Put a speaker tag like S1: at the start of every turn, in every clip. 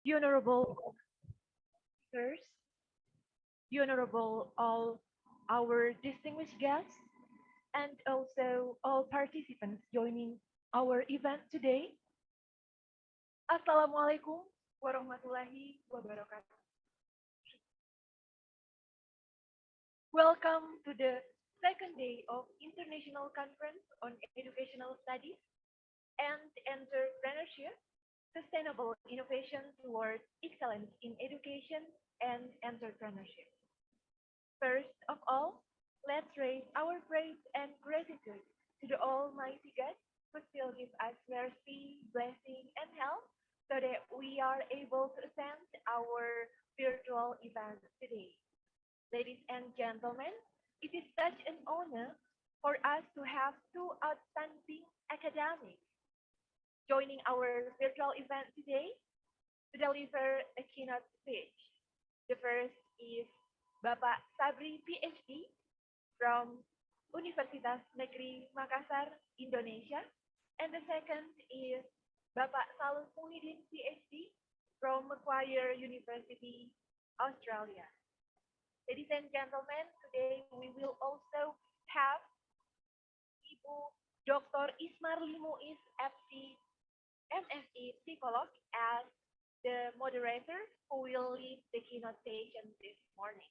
S1: Honorable speakers, honorable all our distinguished guests, and also all participants joining our event today. Assalamualaikum warahmatullahi wabarakatuh. Welcome to the second day of International Conference on Educational Studies and Entrepreneurship, Sustainable Innovation Towards Excellence in Education and Entrepreneurship. First of all, let's raise our praise and gratitude to the Almighty God who still gives us mercy, blessing, and health so that we are able to attend our virtual event today. Ladies and gentlemen, it is such an honor for us to have two outstanding academics joining our virtual event today to deliver a keynote speech. The first is Bapak Sabri, PhD, from Universitas Negeri Makassar, Indonesia. And the second is Bapak Salut Muhyiddin, PhD, from Macquarie University, Australia. Ladies and gentlemen, today we will also have Ibu Dr. Ismarli Muiz, FC, MSc Psycholog, as the moderator who will lead the keynote session this morning.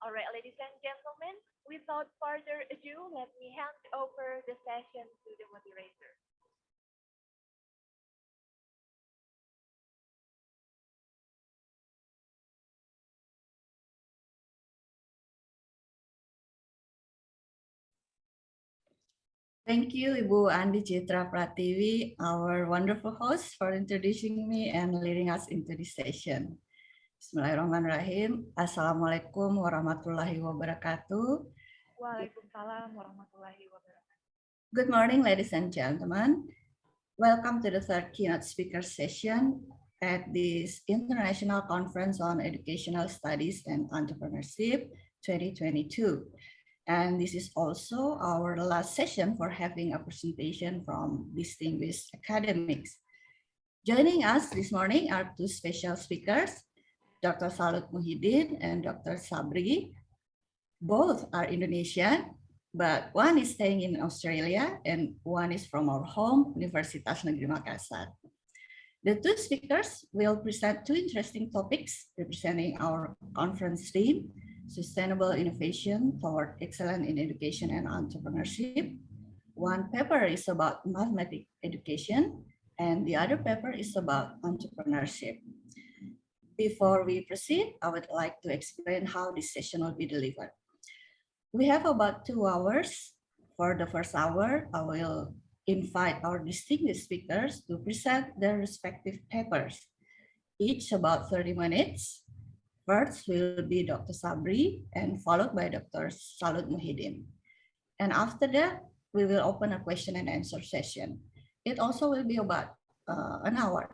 S1: All right, ladies and gentlemen, without further ado, let me hand over the session to the moderator.
S2: Thank you, Ibu Andi Citra Pratiwi, our wonderful host, for introducing me and leading us into this session. Bismillahirrahmanirrahim. Assalamualaikum warahmatullahi wabarakatuh.
S1: Waalaikumsalam warahmatullahi wabarakatuh.
S2: Good morning, ladies and gentlemen. Welcome to the third keynote speaker session at this International Conference on Educational Studies and Entrepreneurship 2022. And this is also our last session for having a presentation from distinguished academics. Joining us this morning are two special speakers, Dr. Salut Muhyiddin and Dr. Sabri. Both are Indonesian, but one is staying in Australia and one is from our home, Universitas Negeri Makassar. The two speakers will present two interesting topics representing our conference theme, Sustainable Innovation Toward Excellence in Education and Entrepreneurship. One paper is about mathematics education, and the other paper is about entrepreneurship. Before we proceed, I would like to explain how this session will be delivered. We have about 2 hours. For the first hour, I will invite our distinguished speakers to present their respective papers, each about 30 minutes. First will be Dr. Sabri and followed by Dr. Salut Muhyiddin. And after that, we will open a question and answer session. It also will be about an hour.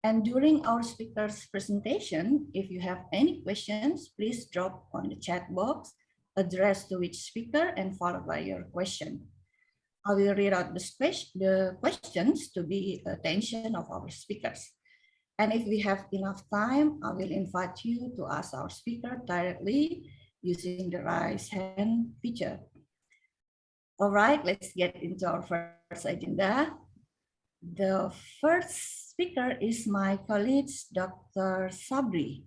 S2: And during our speaker's presentation, if you have any questions, please drop on the chat box, address to which speaker and followed by your question. I will read out the questions to be attention of our speakers. And if we have enough time, I will invite you to ask our speaker directly using the raise hand feature. All right, let's get into our first agenda. The first speaker is my colleague, Dr. Sabri.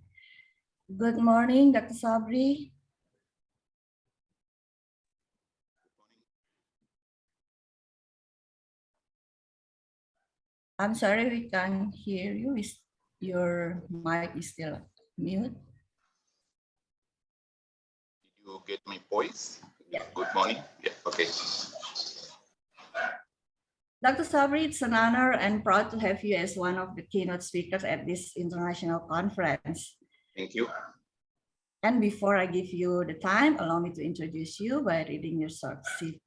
S2: Good morning, Dr. Sabri. I'm sorry, we can't hear you. Your mic is still mute.
S3: Did you get my voice?
S2: Yeah.
S3: Good morning. Yeah, okay.
S2: Dr. Sabri, it's an honor and proud to have you as one of the keynote speakers at this international conference.
S3: Thank you.
S2: And before I give you the time, allow me to introduce you by reading your short CV.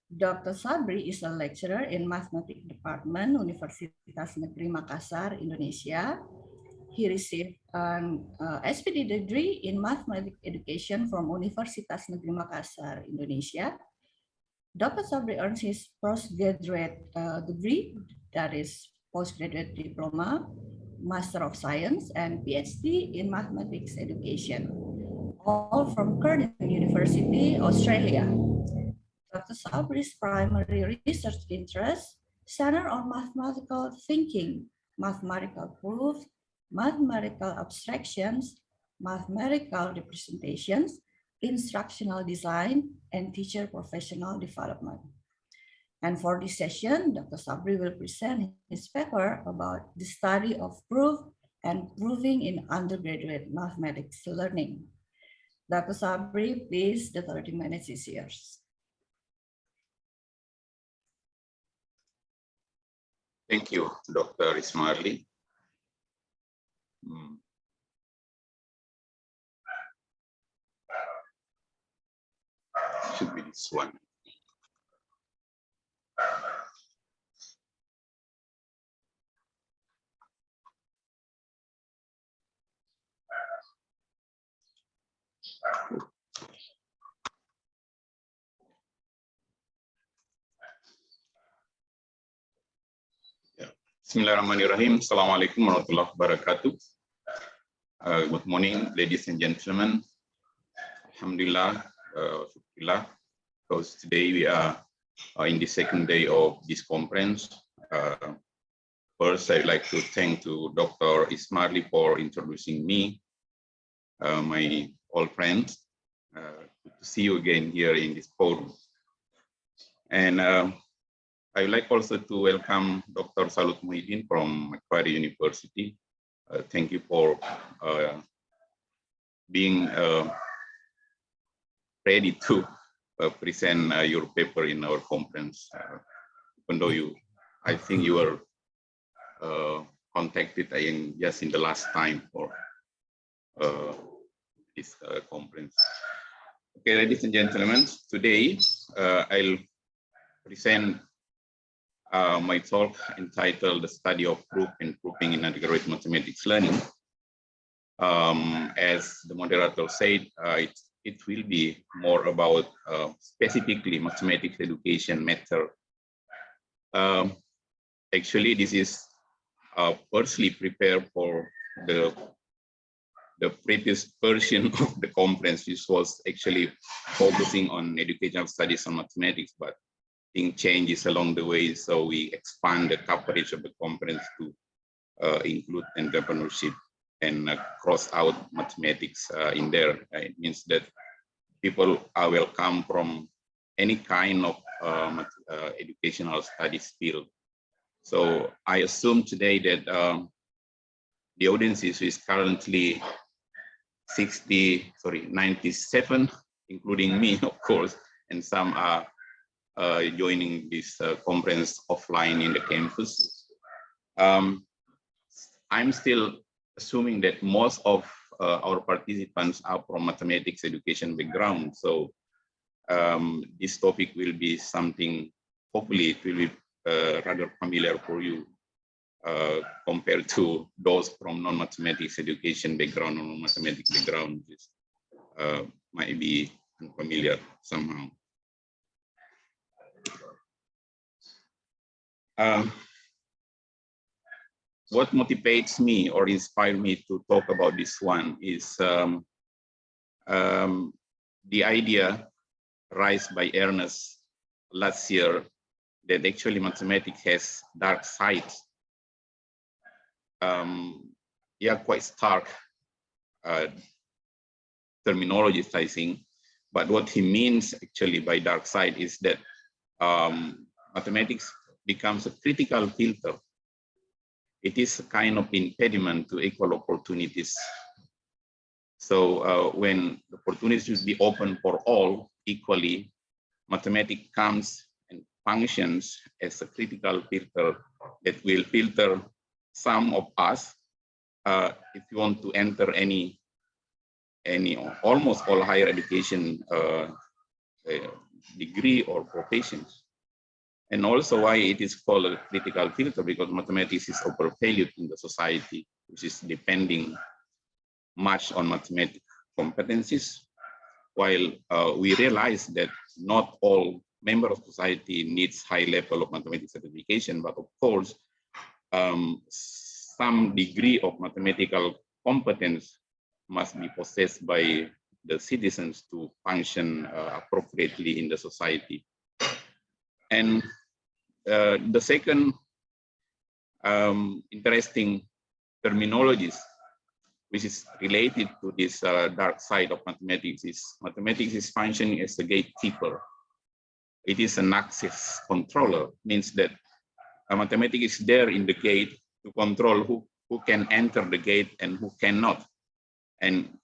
S2: Dr. Sabri is a lecturer in Mathematics Department, Universitas Negeri Makassar, Indonesia. He received an SPD degree in Mathematics Education from Universitas Negeri Makassar, Indonesia. Dr. Sabri earned his postgraduate degree, that is postgraduate diploma, Master of Science, and PhD in Mathematics Education, all from Curtin University, Australia. Dr. Sabri's primary research interests center on mathematical thinking, mathematical proof, mathematical abstractions, mathematical representations, instructional design, and teacher professional development. And for this session, Dr. Sabri will present his paper about the study of proof and proving in undergraduate mathematics learning. Dr. Sabri, please, the 30 minutes is yours.
S3: Thank you, Dr. Ismaili. Should be this one. Bismillahirrahmanirrahim. Assalamualaikum warahmatullahi wabarakatuh. Good morning, ladies and gentlemen. Alhamdulillah, because today we are in the second day of this conference. First, I'd like to thank to Dr. Ismaili for introducing me, my old friend. Good to see you again here in this forum. And I would like also to welcome Dr. Salut Muhyiddin from Macquarie University. Thank you for being ready to present your paper in our conference. Even though I think you were contacted just in the last time for this conference. Okay, ladies and gentlemen, today I'll present my talk entitled "The Study of Proof and Proving in Undergraduate Mathematics Learning." As the moderator said, it will be more about specifically mathematics education method. Actually, this is partially prepared for the previous version of the conference, which was actually focusing on educational studies and mathematics, but changes along the way, so we expand the coverage of the conference to include entrepreneurship and cross out mathematics in there. It means that people are welcome from any kind of educational studies field. So I assume today that the audience is currently 97, including me, of course, and some are joining this conference offline in the campus. I'm still assuming that most of our participants are from mathematics education background. So this topic will be something, hopefully it will be rather familiar for you compared to those from non-mathematics education background or non-mathematics background, which might be unfamiliar somehow. What motivates me or inspired me to talk about this one is the idea raised by Ernest last year that actually mathematics has dark sides. Yeah, quite stark terminology, I think. But what he means actually by dark side is that mathematics becomes a critical filter. It is a kind of impediment to equal opportunities. So when the opportunities should be open for all equally, mathematics comes and functions as a critical filter that will filter some of us if you want to enter any almost all higher education degree or professions. And also why it is called a critical filter, because mathematics is overvalued in the society, which is depending much on mathematics competencies, while we realize that not all members of society needs high level of mathematics certification, but of course, some degree of mathematical competence must be possessed by the citizens to function appropriately in the society. And the second interesting terminologies which is related to this dark side of mathematics is functioning as a gatekeeper. It is an access controller, means that mathematics is there in the gate to control who can enter the gate and who cannot. And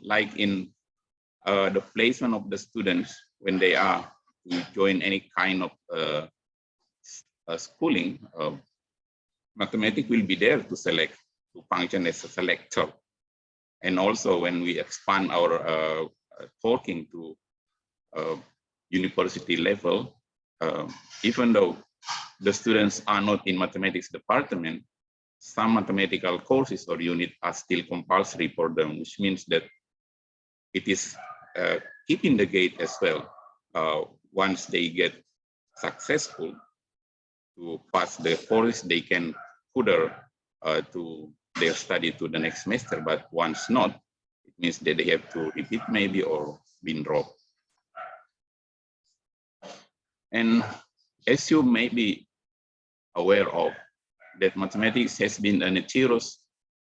S3: like in the placement of the students when they are to join any kind of schooling, mathematics will be there to select, to function as a selector. And also when we expand our talking to university level, even though the students are not in mathematics department, some mathematical courses or unit are still compulsory for them, which means that it is keeping the gate as well. Once they get successful to pass the course, they can further to their study to the next semester, but once not, it means that they have to repeat maybe or been dropped. And as you may be aware of, that mathematics has been a notorious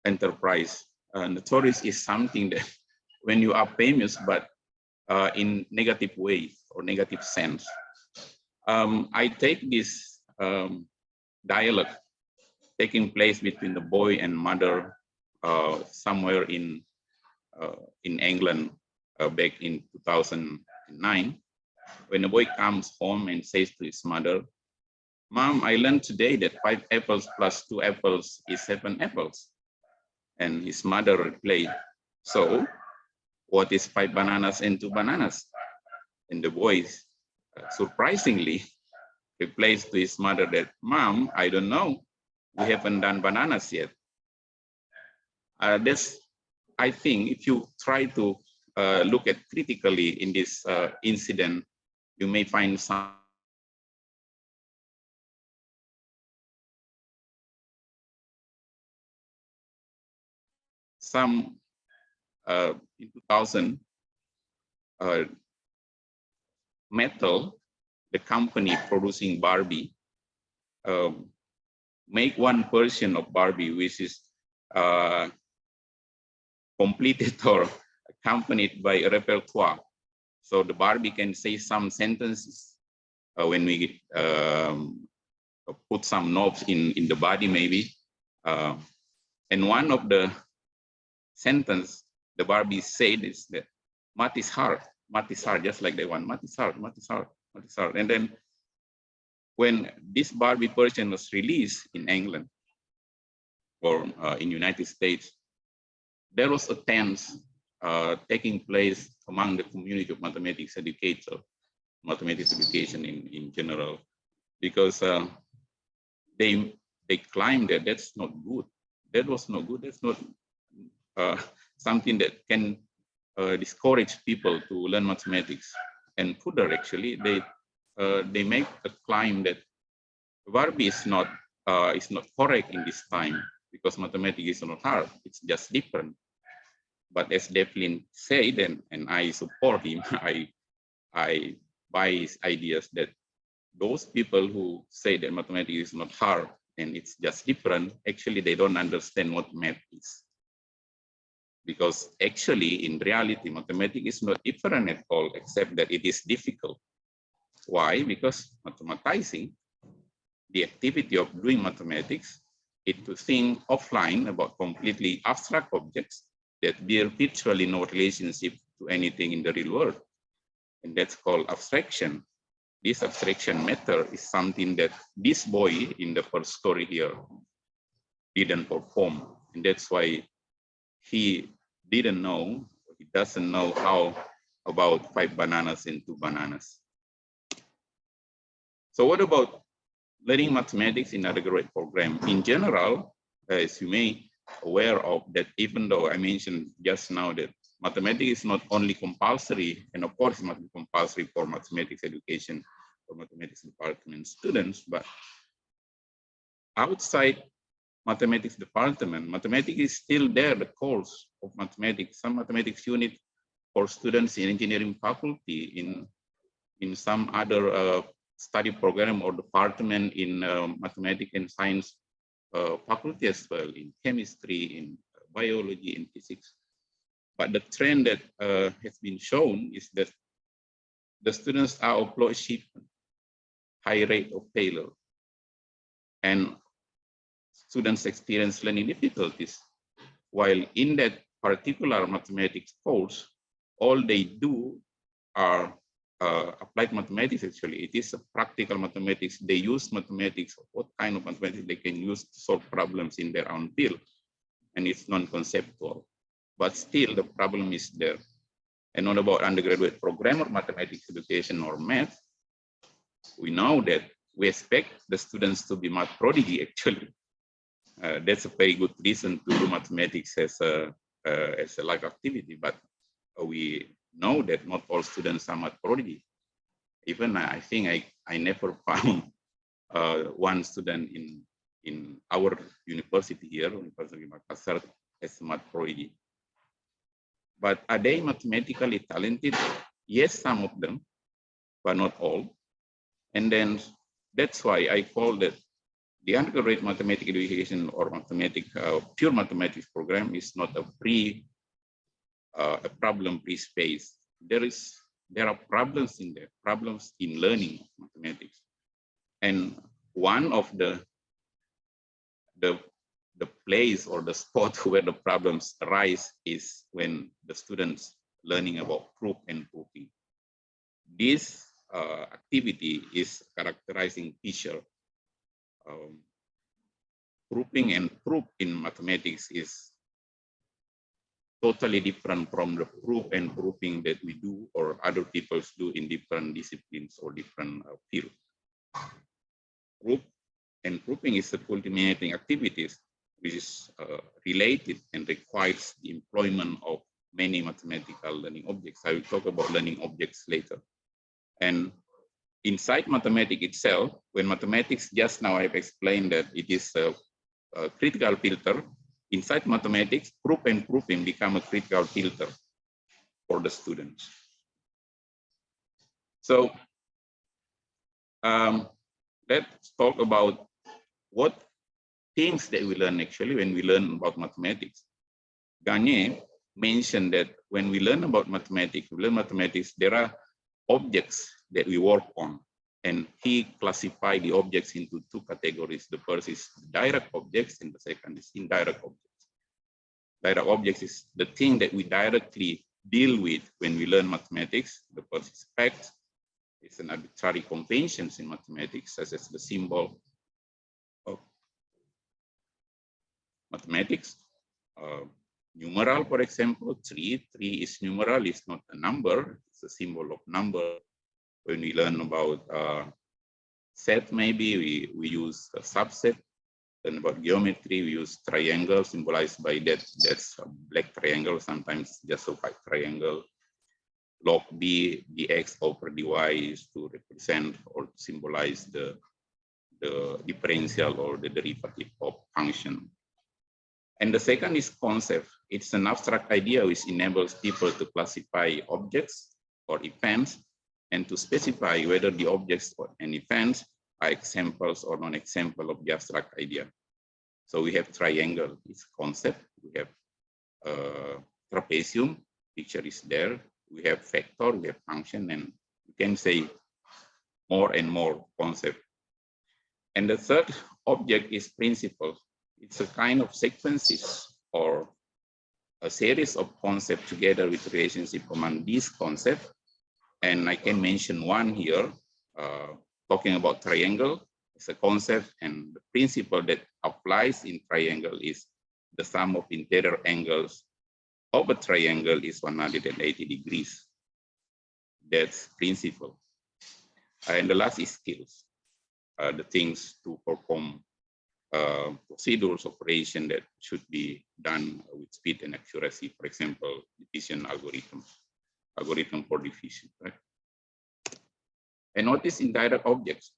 S3: enterprise. Notorious is something that when you are famous, but in negative way or negative sense. I take this dialogue taking place between the boy and mother somewhere in England back in 2009, when the boy comes home and says to his mother, "Mom, I learned today that 5 apples plus 2 apples is 7 apples." And his mother replied, "So what is 5 bananas and 2 bananas?" And the boy, surprisingly, replies to his mother that, "Mom, I don't know. We haven't done bananas yet." I think if you try to look at critically in this incident, you may find some in 2000 Metal, the company producing Barbie, make one version of Barbie which is completed or accompanied by a repertoire. So the Barbie can say some sentences when we put some knobs in the body maybe. And one of the sentence the Barbie said is that math is hard, just like that one, math is hard, math is hard, math is hard. And then when this Barbie version was released in England or in United States, there was a tense taking place among the community of mathematics educators, mathematics education in general, because they claimed that that's not good. That was not good. That's not something that can discourage people to learn mathematics. And further, actually, they make a claim that Barbie is not correct in this time because mathematics is not hard. It's just different. But as Devlin said, and I support him, I buy his ideas that those people who say that mathematics is not hard and it's just different, actually they don't understand what math is. Because actually, in reality, mathematics is not different at all, except that it is difficult. Why? Because mathematizing, the activity of doing mathematics, is to think offline about completely abstract objects that bear virtually no relationship to anything in the real world. And that's called abstraction. This abstraction matter is something that this boy in the first story here didn't perform. And that's why he didn't know, he doesn't know how about 5 bananas and 2 bananas. So what about learning mathematics in undergraduate program? In general, as you may aware of that, even though I mentioned just now that mathematics is not only compulsory, and of course it must be compulsory for mathematics education for mathematics department students, but outside mathematics department. Mathematics is still there, the course of mathematics. Some mathematics unit for students in engineering faculty, in some other study program or department in mathematics and science faculty as well, in chemistry, in biology, in physics. But the trend that has been shown is that the students are of low achievement, high rate of failure, and students experience learning difficulties. While in that particular mathematics course, all they do are applied mathematics. Actually, it is a practical mathematics. They use mathematics. What kind of mathematics they can use to solve problems in their own field, and it's non-conceptual. But still, the problem is there. And not about undergraduate program or mathematics education or math. We know that we expect the students to be math prodigy. Actually, that's a very good reason to do mathematics as a life activity. But we know that not all students are math prodigy. Even I think I never found one student in our university here, University of Makassar, as math prodigy. But are they mathematically talented? Yes, some of them, but not all. And then that's why I call that the undergraduate mathematics education or pure mathematics program is not a problem-free space. There are problems in there, problems in learning mathematics. And one of the place or the spot where the problems arise is when the students learning about proof and proving. This activity is characterizing teacher. Proving and proof in mathematics is totally different from the proof and proving that we do or other people do in different disciplines or different fields. Proof and proving is a culminating activities which is related and requires the employment of many mathematical learning objects. I will talk about learning objects later. And inside mathematics itself, when mathematics, just now I've explained that it is a critical filter. Inside mathematics, proof and proving become a critical filter for the students. So let's talk about what things that we learn actually when we learn about mathematics. Gagne mentioned that when we learn about mathematics, there are objects that we work on. And he classified the objects into two categories. The first is direct objects and the second is indirect objects. Direct objects is the thing that we directly deal with when we learn mathematics. The first is facts. It's an arbitrary conventions in mathematics, such as the symbol of mathematics. Numeral, for example, 3. 3 is numeral, it's not a number, it's a symbol of number. When we learn about set, maybe we use a subset. Then about geometry, we use triangle symbolized by that's a black triangle, sometimes just a white triangle. Log b, dx over dy is to represent or symbolize the differential or the derivative of function. And the second is concept. It's an abstract idea which enables people to classify objects or events and to specify whether the objects and events are examples or non-example of the abstract idea. So we have triangle, it's concept. We have trapezium, picture is there. We have vector, we have function, and you can say more and more concept. And the third object is principle. It's a kind of sequences or a series of concepts together with relationship among these concepts. And I can mention one here, talking about triangle. It's a concept, and the principle that applies in triangle is the sum of interior angles of a triangle is 180 degrees. That's principle. And the last is skills, the things to perform procedures, operation that should be done with speed and accuracy. For example, division algorithm for division, right? And notice indirect objects.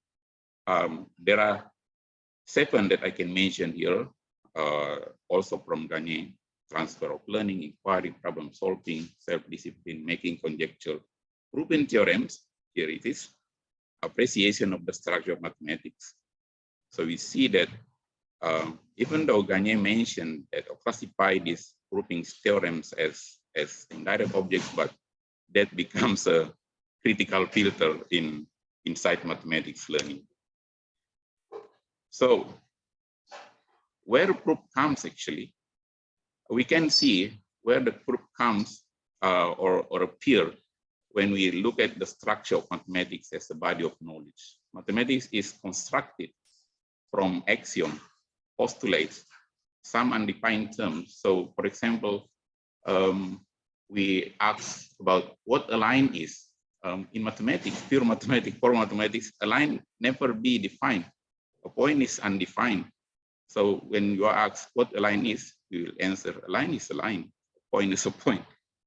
S3: There are 7 that I can mention here. also from Gagne, transfer of learning, inquiry, problem solving, self-discipline, making conjecture, proven theorems, here it is, appreciation of the structure of mathematics. So we see that even though Gagne mentioned that or classify these grouping theorems as indirect objects, but that becomes a critical filter inside mathematics learning. So where proof comes actually, we can see where the proof comes or appear when we look at the structure of mathematics as a body of knowledge. Mathematics is constructed from axiom, postulates, some undefined terms. So for example, we ask about what a line is. In mathematics, pure mathematics, for mathematics, a line never be defined. A point is undefined. So when you are asked what a line is, you will answer, a line is a line, a point is a point,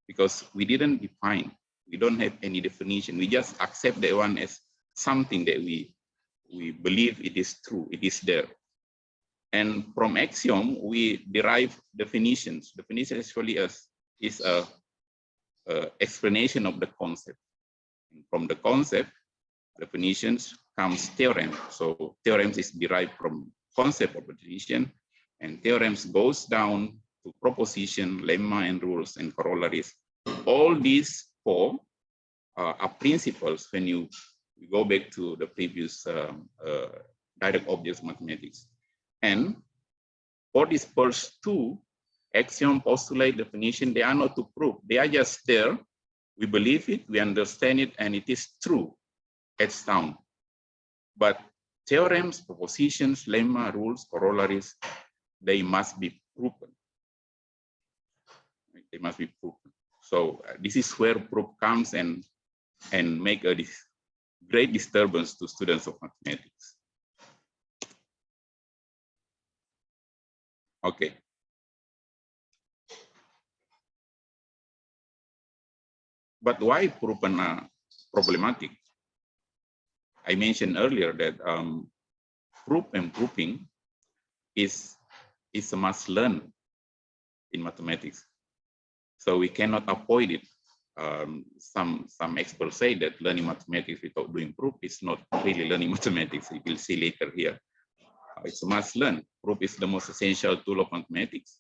S3: because we didn't define, we don't have any definition. We just accept that one as something that we believe it is true, it is there. And from axiom, we derive definitions. Definition actually is a explanation of the concept. And from the concept, definitions comes theorem. So theorems is derived from concept of definition, and theorems goes down to proposition, lemma, and rules and corollaries. All these four are principles when you go back to the previous direct objects mathematics. And for these first two, axiom, postulate, definition, they are not to prove. They are just there. We believe it, we understand it, and it is true. It's down. But theorems, propositions, lemma, rules, corollaries, they must be proven. They must be proven. So this is where proof comes and make a great disturbance to students of mathematics. Okay. But why proven problematic? I mentioned earlier that proof and proving is a must learn in mathematics. So we cannot avoid it. Some experts say that learning mathematics without doing proof is not really learning mathematics. We will see later here. It's a must learn. Proof is the most essential tool of mathematics.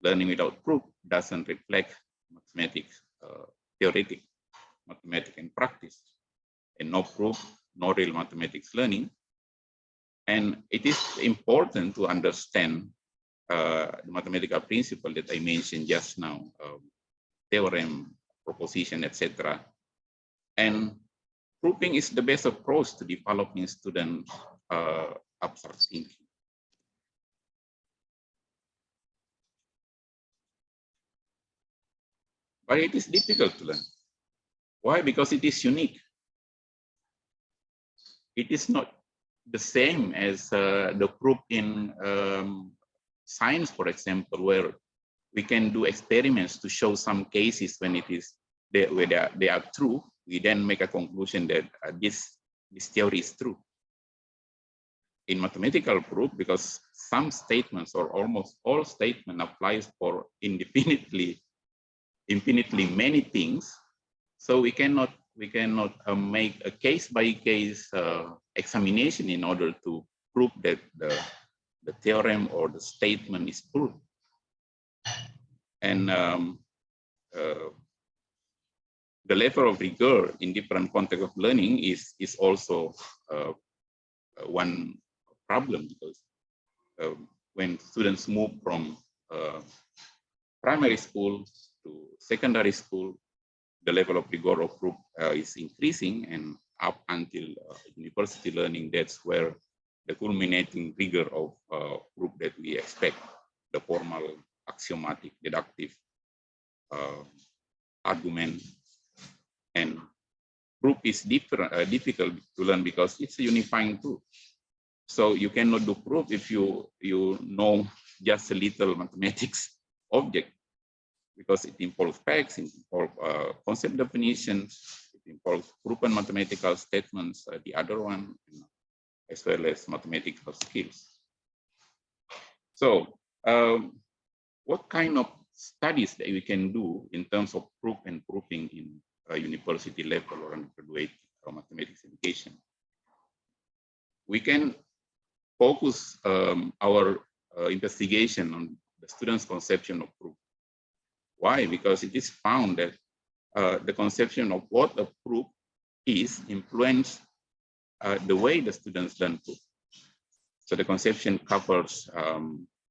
S3: Learning without proof doesn't reflect mathematics, theoretic mathematics and practice. And no proof, no real mathematics learning. And it is important to understand the mathematical principle that I mentioned just now, theorem, proposition, etc. And proving is the best approach to developing students' abstract thinking. But it is difficult to learn. Why? Because it is unique. It is not the same as the proof in science, for example, where we can do experiments to show some cases when it is where they are true. We then make a conclusion that this theory is true. In mathematical proof, because some statements or almost all statement applies for infinitely many things, so we cannot make a case by case examination in order to prove that the theorem or the statement is true. And the level of rigor in different contexts of learning is also one problem, because when students move from primary school to secondary school, the level of rigor of proof is increasing, and up until university learning, that's where the culminating rigor of proof that we expect, the formal, axiomatic, deductive argument. And proof is difficult to learn because it's a unifying tool. So you cannot do proof if you know just a little mathematics object, because it involves facts, it involves concept definitions, it involves proven mathematical statements, the other one, as well as mathematical skills. So what kind of studies that we can do in terms of proof and proofing in a university level or undergraduate mathematics education. We can focus our investigation on the students' conception of proof. Why? Because it is found that the conception of what a proof is influence the way the students learn proof. So the conception covers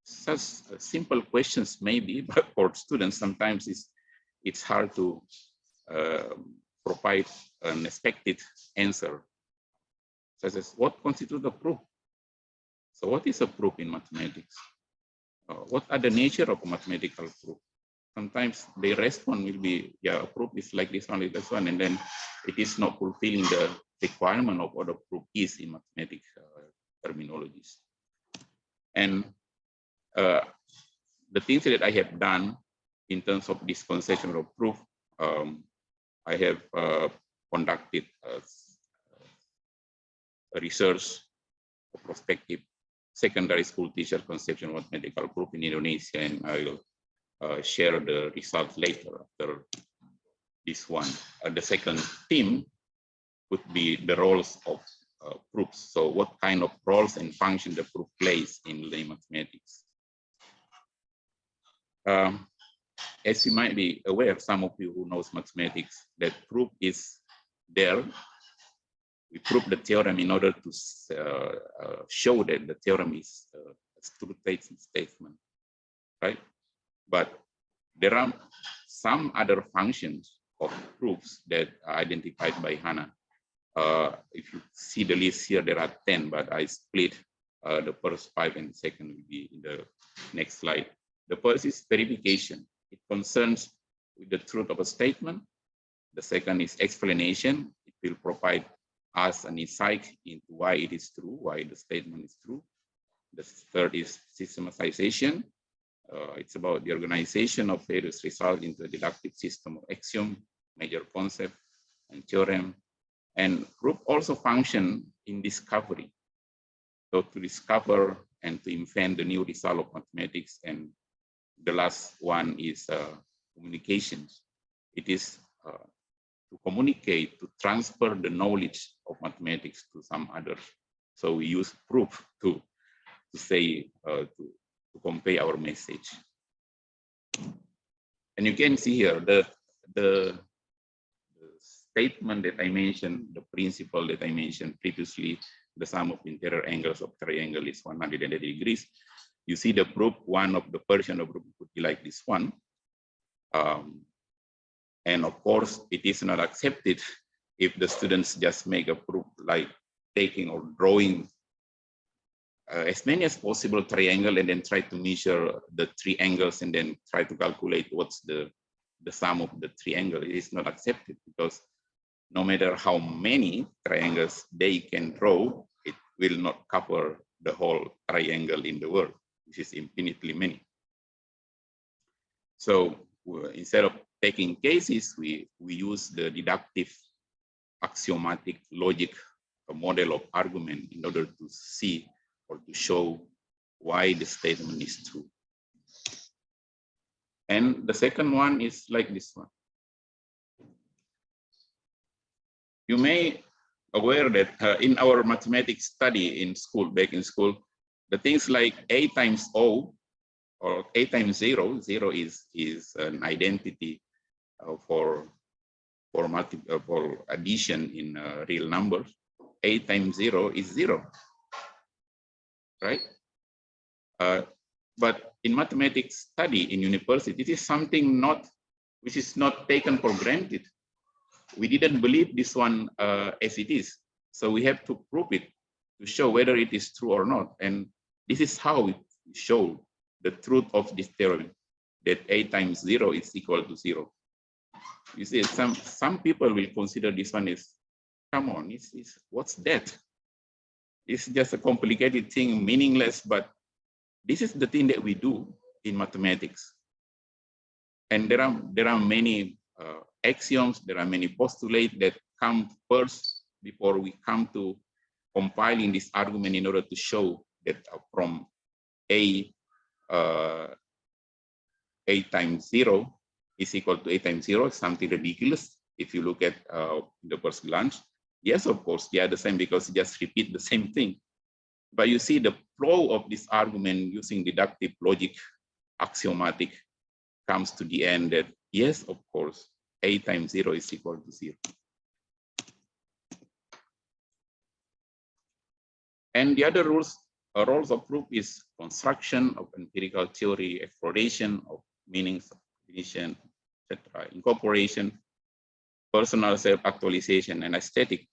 S3: such simple questions maybe, but for students sometimes it's hard to provide an expected answer, such as what constitutes a proof? So what is a proof in mathematics? What are the nature of a mathematical proof? Sometimes the response will be, yeah, a proof is like this one, and then it is not fulfilling the requirement of what a proof is in mathematics terminologies. And the things that I have done in terms of this conception of proof, I have conducted a research of prospective secondary school teacher conception of mathematical proof in Indonesia, and I will share the results later after this one. The second theme would be the roles of proofs. So what kind of roles and function the proof plays in learning mathematics. As you might be aware, some of you who knows mathematics, that proof is there. We prove the theorem in order to show that the theorem is a true statement, right? But there are some other functions of proofs that are identified by Hannah. If you see the list here, there are 10, but I split the first 5 and the second will be in the next slide. The first is verification. It concerns with the truth of a statement. The second is explanation. It will provide us an insight into why it is true, why the statement is true. The third is systematization. It's about the organization of various results into a deductive system of axiom, major concept, and theorem. And proof also function in discovery. So to discover and to invent the new result of mathematics. And the last one is communications. It is to communicate, to transfer the knowledge of mathematics to some others. So we use proof to say, to convey our message. And you can see here the statement that I mentioned, the principle that I mentioned previously, the sum of interior angles of triangle is 180 degrees. You see the proof, one of the version of proof could be like this one. And of course, it is not accepted if the students just make a proof like taking or drawing as many as possible triangle and then try to measure the 3 angles and then try to calculate what's the sum of the 3 angles. It is not accepted because no matter how many triangles they can draw, it will not cover the whole triangle in the world, which is infinitely many. So instead of taking cases, we use the deductive axiomatic logic model of argument in order to see or to show why the statement is true. And the second one is like this one. You may aware that in our mathematics study in school, back in school, the things like A times O or A times 0, 0 is an identity for addition in real numbers. A times 0 is 0, right? But in mathematics study in university, it is something which is not taken for granted. We didn't believe this one as it is. So we have to prove it to show whether it is true or not. And this is how we show the truth of this theorem, that A times 0 is equal to 0. You see, some people will consider this one as, come on, what's that? It's just a complicated thing, meaningless, but this is the thing that we do in mathematics. And there are many axioms, there are many postulates that come first before we come to compiling this argument in order to show that from A A times 0 is equal to A times 0, something ridiculous. If you look at the first glance, yes, of course, they are the same because you just repeat the same thing. But you see the flow of this argument using deductive logic, axiomatic, comes to the end that, yes, of course, A times 0 is equal to 0. And the other roles of proof is construction of empirical theory, exploration of meanings, definition, etc., incorporation, personal self-actualization, and aesthetic.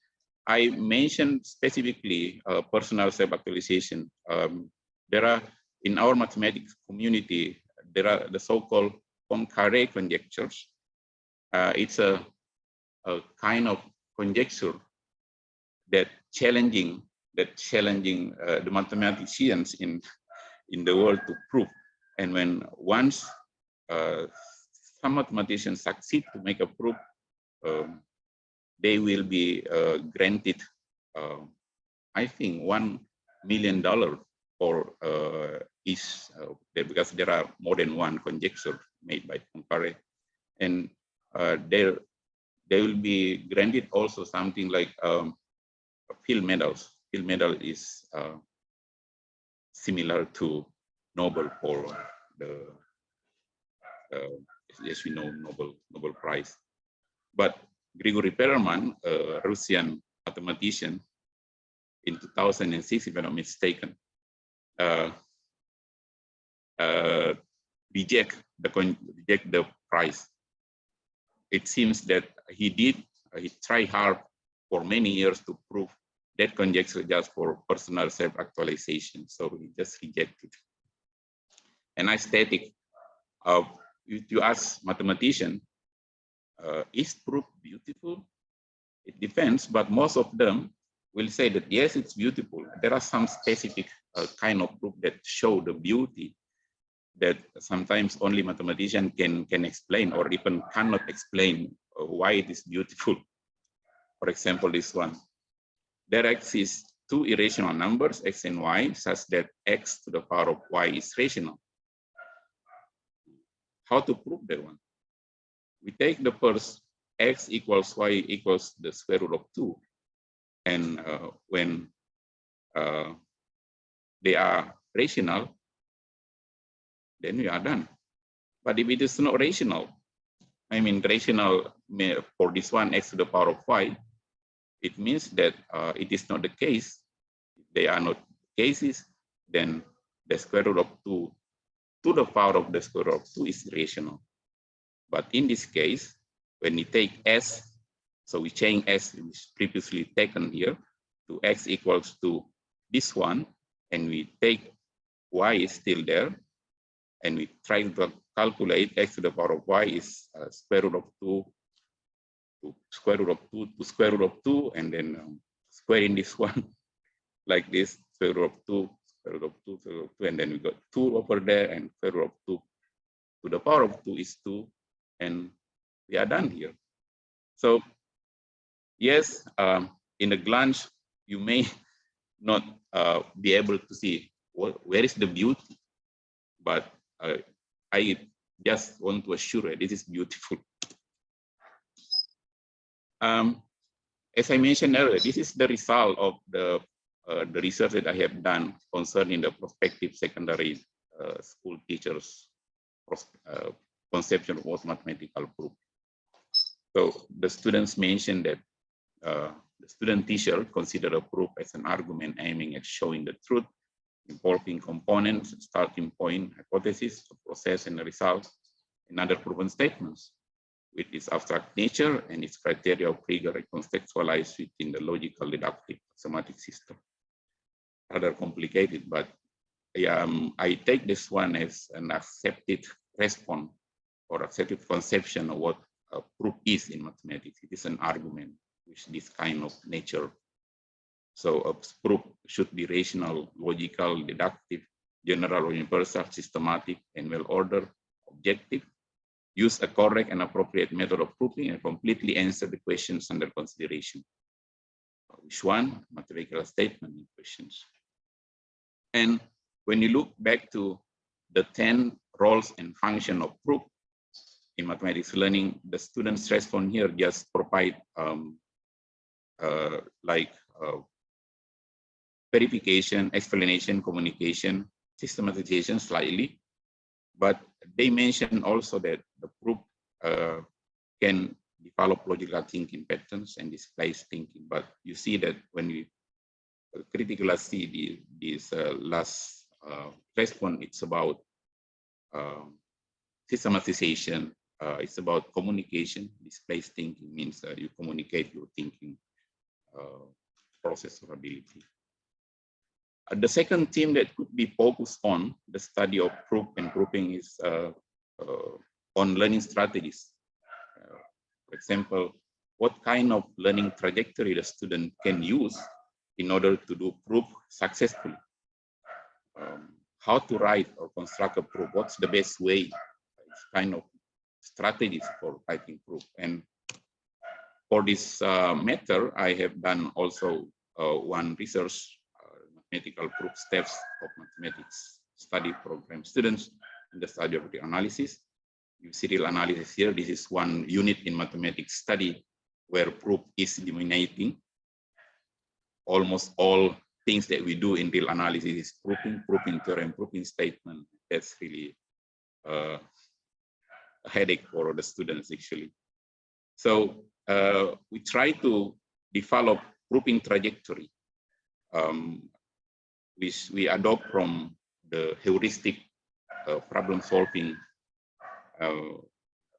S3: I mentioned specifically personal self-actualization. There are, in our mathematics community, there are the so-called Poincaré conjectures. It's a kind of conjecture that challenging the mathematicians in the world to prove. And when once some mathematicians succeed to make a proof, they will be granted, I think, $1 million for each, because there are more than one conjecture made by Poincaré, and they will be granted also something like field medals. Field medal is similar to Nobel for the, as we know, Nobel Prize. But Grigory Perelman, a Russian mathematician, in 2006, if I'm not mistaken, reject the prize. It seems that he tried hard for many years to prove that conjecture just for personal self-actualization. So he just rejected. And aesthetic, if you ask mathematician, is proof beautiful? It depends, but most of them will say that yes, it's beautiful. There are some specific kind of proof that show the beauty that sometimes only mathematician can explain, or even cannot explain why it is beautiful. For example, this one. There exist two irrational numbers, x and y, such that x to the power of y is rational. How to prove that one? We take the first x equals y equals the square root of 2. And when they are rational, then we are done. But if it is not rational, I mean rational for this one x to the power of y, it means that it is not the case. If they are not cases, then the square root of 2 to the power of the square root of 2 is rational. But in this case, when we take s, so we change s, which is previously taken here, to x equals to this one, and we take y is still there, and we try to calculate x to the power of y is square root of 2 to square root of 2 to square root of 2, and then squaring this one like this, square root of 2, square root of 2, square root of 2, and then we got 2 over there, and square root of 2 to the power of 2 is 2, and we are done here. So yes, in a glance, you may not be able to see where is the beauty, but I just want to assure you this is beautiful. As I mentioned earlier, this is the result of the research that I have done concerning the prospective secondary school teachers' conception of what mathematical proof. So the students mentioned that the student teacher considered a proof as an argument aiming at showing the truth, involving components, starting point, hypothesis, process, and the result, and other proven statements, with its abstract nature and its criteria of rigor contextualized within the logical deductive axiomatic system. Rather complicated, but I take this one as an accepted response or accepted conception of what a proof is in mathematics. It is an argument with this kind of nature. So a proof should be rational, logical, deductive, general or universal, systematic, and well-ordered, objective, use a correct and appropriate method of proving, and completely answer the questions under consideration. Which one? Mathematical statement questions. And when you look back to the 10 roles and function of proof in mathematics learning. The students response here just provide verification, explanation, communication, systematization slightly, but they mention also that the proof can develop logical thinking patterns and displace thinking. But you see that when we critically see this last response, it's about systematization, it's about communication. Displace thinking means you communicate your thinking process or ability. The second theme that could be focused on the study of proof and proofing is on learning strategies. For example, what kind of learning trajectory the student can use in order to do proof successfully. How to write or construct a proof, what's the best way, it's kind of strategies for writing proof. And for this matter, I have done also one research, mathematical proof steps of mathematics study program students in the study of the analysis. You see real analysis here. This is one unit in mathematics study where proof is dominating. Almost all things that we do in real analysis is proving theorem, proving statement. That's really a headache for the students actually. So we try to develop proving trajectory, which we adopt from the heuristic problem solving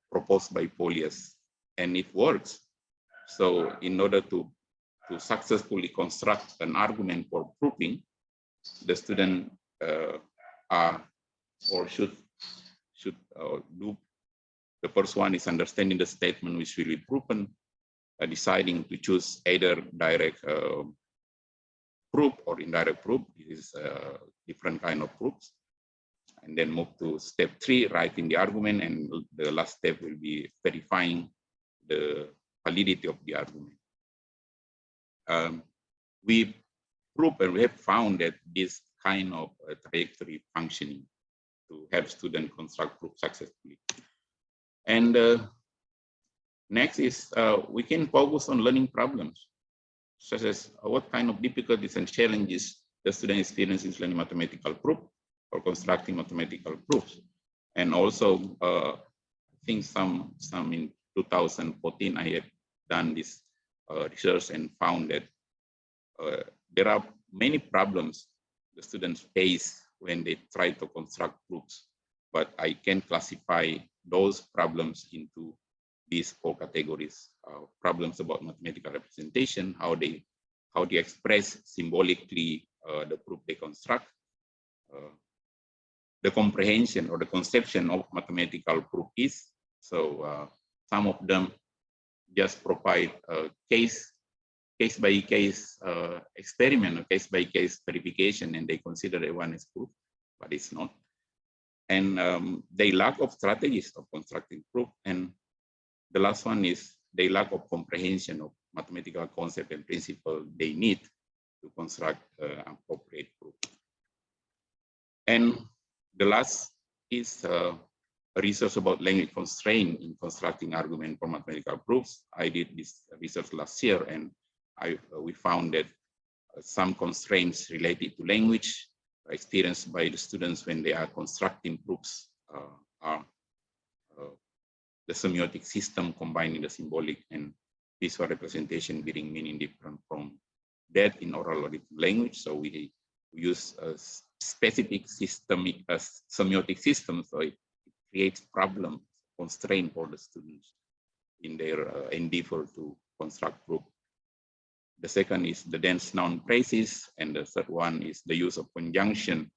S3: proposed by Polias, and it works. So in order to successfully construct an argument for proving, the student should do. The first one is understanding the statement which will be proven, deciding to choose either direct proof or indirect proof. This is a different kind of proofs. And then move to step 3, writing the argument, and the last step will be verifying the validity of the argument. We prove and we have found that this kind of trajectory functioning to help students construct proof successfully. And next is we can focus on learning problems, such as what kind of difficulties and challenges the student experiences learning mathematical proof or constructing mathematical proofs. And also, I think some in 2014, I have done this research and found that there are many problems the students face when they try to construct proofs, but I can classify those problems into these 4 categories: problems about mathematical representation, how they express symbolically the proof they construct, the comprehension or the conception of mathematical proof is. So some of them just provide a case-by-case experiment, or case-by-case verification, and they consider that one is proof, but it's not. And they lack of strategies of constructing proof. And the last one is they lack of comprehension of mathematical concept and principle they need to construct appropriate proof. And the last is research about language constraint in constructing argument for mathematical proofs. I did this research last year, and we found that some constraints related to language experienced by the students when they are constructing proofs are the semiotic system combining the symbolic and visual representation being meaning different from that in oral or written language. So we use a specific systemic semiotic system, so it creates problem constraint for the students in their endeavor to construct proof. The second is the dense noun phrases, and the third one is the use of conjunction,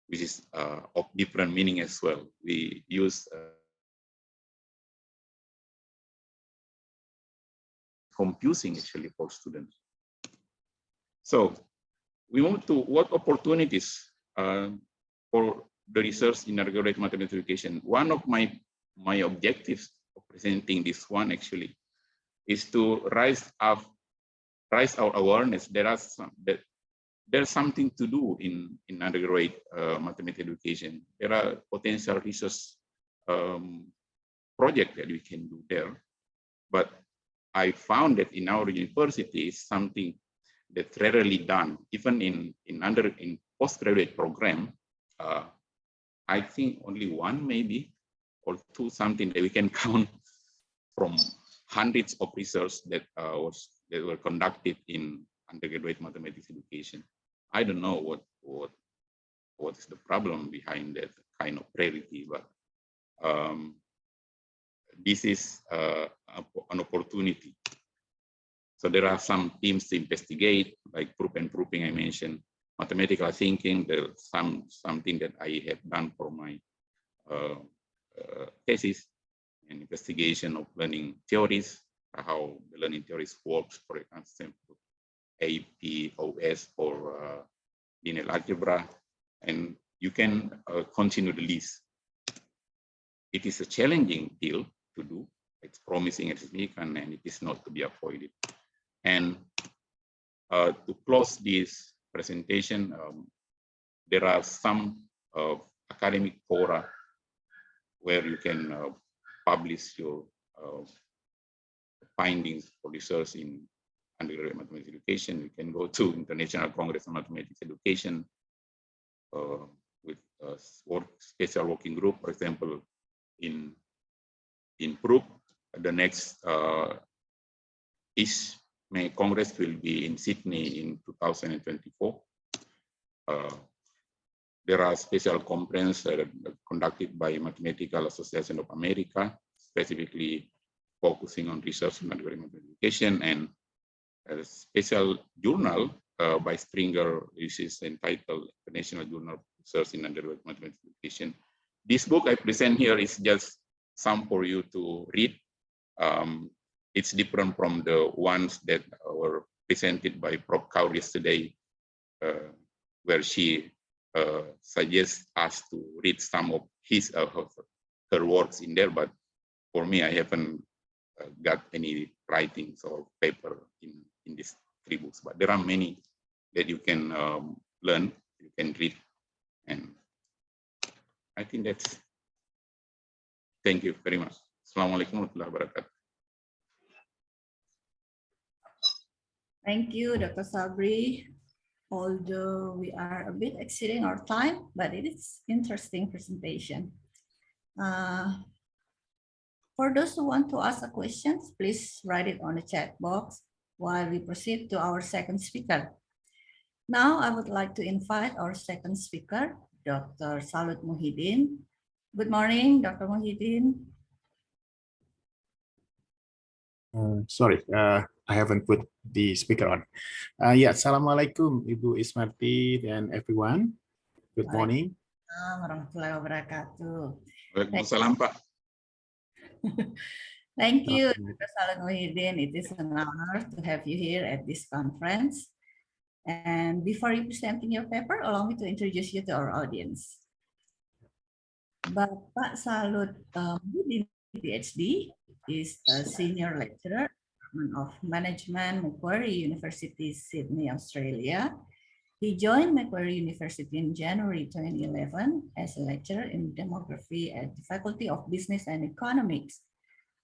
S3: which is of different meaning as well. We use confusing actually for students. So we move to what opportunities for the research in integrated mathematics education. One of my objectives of presenting this one actually is to raise our awareness. There are there's something to do in undergraduate mathematics education. There are potential research projects that we can do there. But I found that in our university is something that's rarely done, even in postgraduate program. I think only one maybe or two, something that we can count from hundreds of research that were conducted in undergraduate mathematics education. I don't know what is the problem behind that kind of rarity, but this is an opportunity. So there are some teams to investigate, like proof and proving I mentioned, mathematical thinking. There's something that I have done for my thesis, and investigation of learning theories, how the learning theories works, for example, AP, OS, or linear algebra, and you can continue the list. It is a challenging field to do. It's promising and significant, and it is not to be avoided. And to close this presentation, there are some academic fora where you can publish your findings for research in undergraduate mathematics education. You can go to International Congress on Mathematics Education with a special working group, for example, in PROOP. The next East May Congress will be in Sydney in 2024. There are special conferences conducted by Mathematical Association of America, specifically focusing on research in undergraduate education, and a special journal by Stringer, which is entitled International Journal of Research in Undergraduate Mathematics Education. This book I present here is just some for you to read. It's different from the ones that were presented by Prof. Kaur yesterday, where she suggests us to read some of her works in there. But for me, I haven't got any writings or paper in these three books. But there are many that you can learn, you can read, and I think that's. Thank you very much. Assalamualaikum warahmatullahi wabarakatuh.
S2: Thank you, Dr. Sabri. Although we are a bit exceeding our time, but it is interesting presentation. For those who want to ask a question, please write it on the chat box while we proceed to our second speaker. Now, I would like to invite our second speaker, Dr. Salut Muhyiddin. Good morning, Dr. Muhyiddin.
S4: Sorry, I haven't put the speaker on. Yeah, Assalamualaikum, Ibu Ismarti and everyone. Good morning.
S2: Warahmatullahi wabarakatuh.
S3: Waalaikumsalam, Pak.
S2: Thank you, Dr. Salut Muhyiddin. It is an honor to have you here at this conference. And before you presenting your paper, allow me to introduce you to our audience. Bapak Salut Muhyiddin, PhD, is a senior lecturer of Management, Macquarie University, Sydney, Australia. He joined Macquarie University in January 2011 as a lecturer in demography at the Faculty of Business and Economics.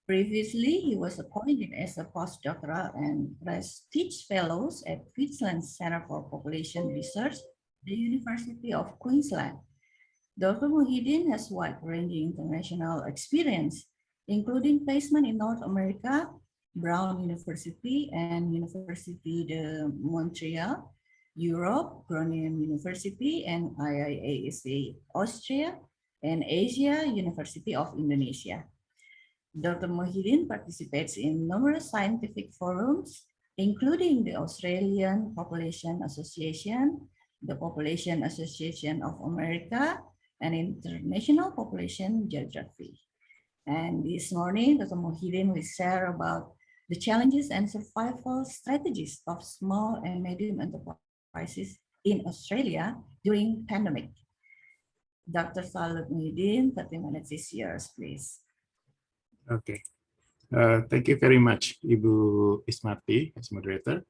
S2: Previously, he was appointed as a postdoctoral and prestige fellows at Queensland's Centre for Population Research, the University of Queensland. Dr. Muhyiddin has wide-ranging international experience, including placement in North America, Brown University and Université de Montréal, Europe, Groningen University and IIASA Austria, and Asia, University of Indonesia. Dr. Muhyiddin participates in numerous scientific forums, including the Australian Population Association, the Population Association of America, and International Population Geography. And this morning, Dr. Muhyiddin will share about the challenges and survival strategies of small and medium enterprises in Australia during pandemic. Dr. Salut Muhyiddin, 30 minutes is yours, please.
S4: Okay. Thank you very much, Ibu Ismarti, as moderator.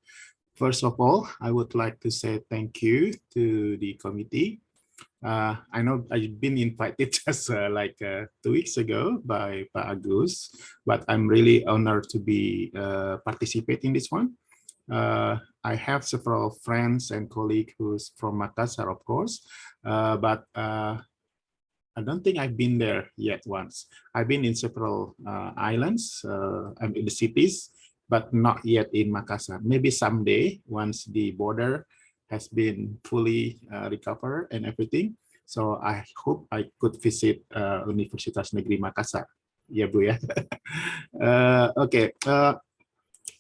S4: First of all, I would like to say thank you to the committee. I know I've been invited just 2 weeks ago by Pak Agus, but I'm really honored to be participate in this one. I have several friends and colleagues who's from Makassar, of course, but I don't think I've been there yet once. I've been in several islands and in the cities, but not yet in Makassar. Maybe someday, once the border has been fully recovered and everything. So I hope I could visit Universitas Negeri Makassar. Yeah, Bu, ya. Okay.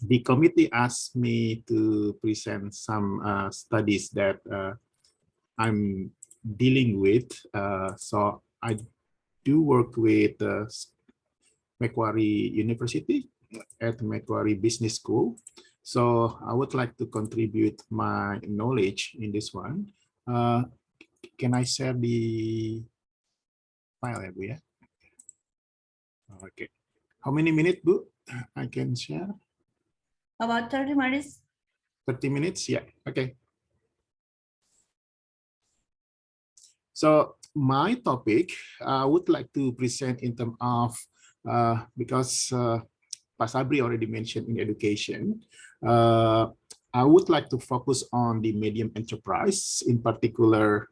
S4: The committee asked me to present some studies that I'm dealing with. So I do work with Macquarie University at Macquarie Business School. So I would like to contribute my knowledge in this one. Can I share the file, Bu, ya? Okay. How many minutes, Bu, I can share?
S2: About 30 minutes.
S4: 30 minutes? Yeah, okay. So my topic, I would like to present in terms of, because Pak Sabri already mentioned in education, I would like to focus on the medium enterprise, in particular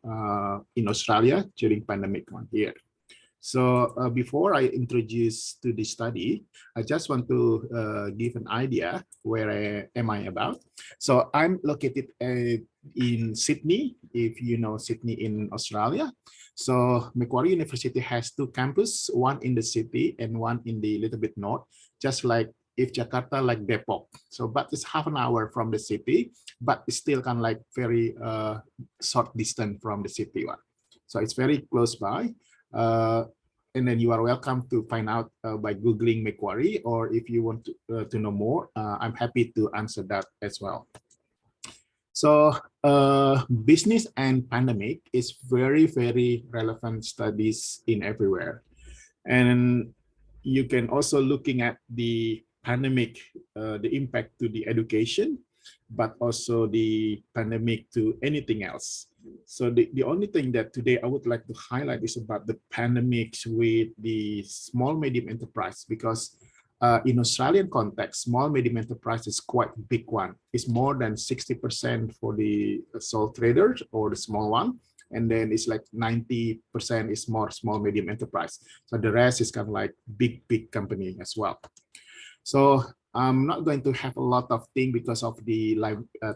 S4: in Australia during pandemic one here. So before I introduce to the study, I just want to give an idea where am I about. So I'm located in Sydney, if you know Sydney in Australia. So Macquarie University has two campuses, one in the city and one in the little bit north, just like if Jakarta like Depok. So, but it's half an hour from the city, but it's still kind of like very short distance from the city one. So it's very close by. And then you are welcome to find out by Googling Macquarie, or if you want to know more, I'm happy to answer that as well. So business and pandemic is very, very relevant studies in everywhere. And you can also looking at the pandemic, the impact to the education, but also the pandemic to anything else. So the only thing that today I would like to highlight is about the pandemics with the small medium enterprise, because in Australian context, small medium enterprise is quite a big one. It's more than 60% for the sole traders or the small one. And then it's like 90% is more small medium enterprise. So the rest is kind of like big company as well. So I'm not going to have a lot of things because of the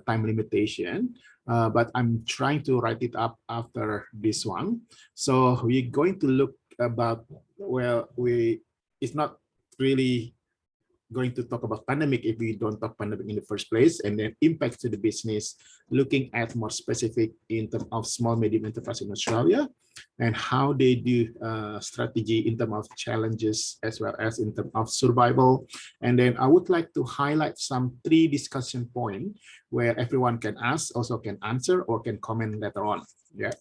S4: time limitation, but I'm trying to write it up after this one. So we're going to look about, well, it's not really going to talk about pandemic if we don't talk pandemic in the first place, and then impacts to the business, looking at more specific in terms of small medium enterprise in Australia and how they do strategy in terms of challenges as well as in terms of survival. And then I would like to highlight some 3 discussion points where everyone can ask, also can answer, or can comment later on. Yeah.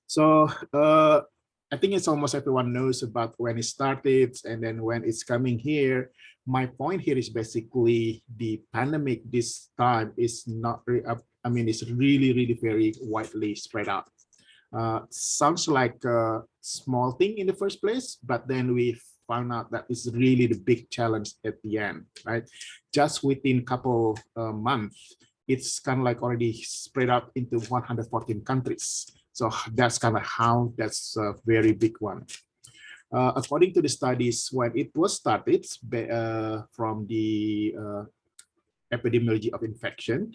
S4: So I think it's almost everyone knows about when it started and then when it's coming here. My point here is basically the pandemic this time is not, I mean, it's really, really very widely spread out. Sounds like a small thing in the first place, but then we found out that it's really the big challenge at the end, right? Just within a couple months, it's kind of like already spread out into 114 countries. So that's kind of how that's a very big one. According to the studies, when it was started from the epidemiology of infection,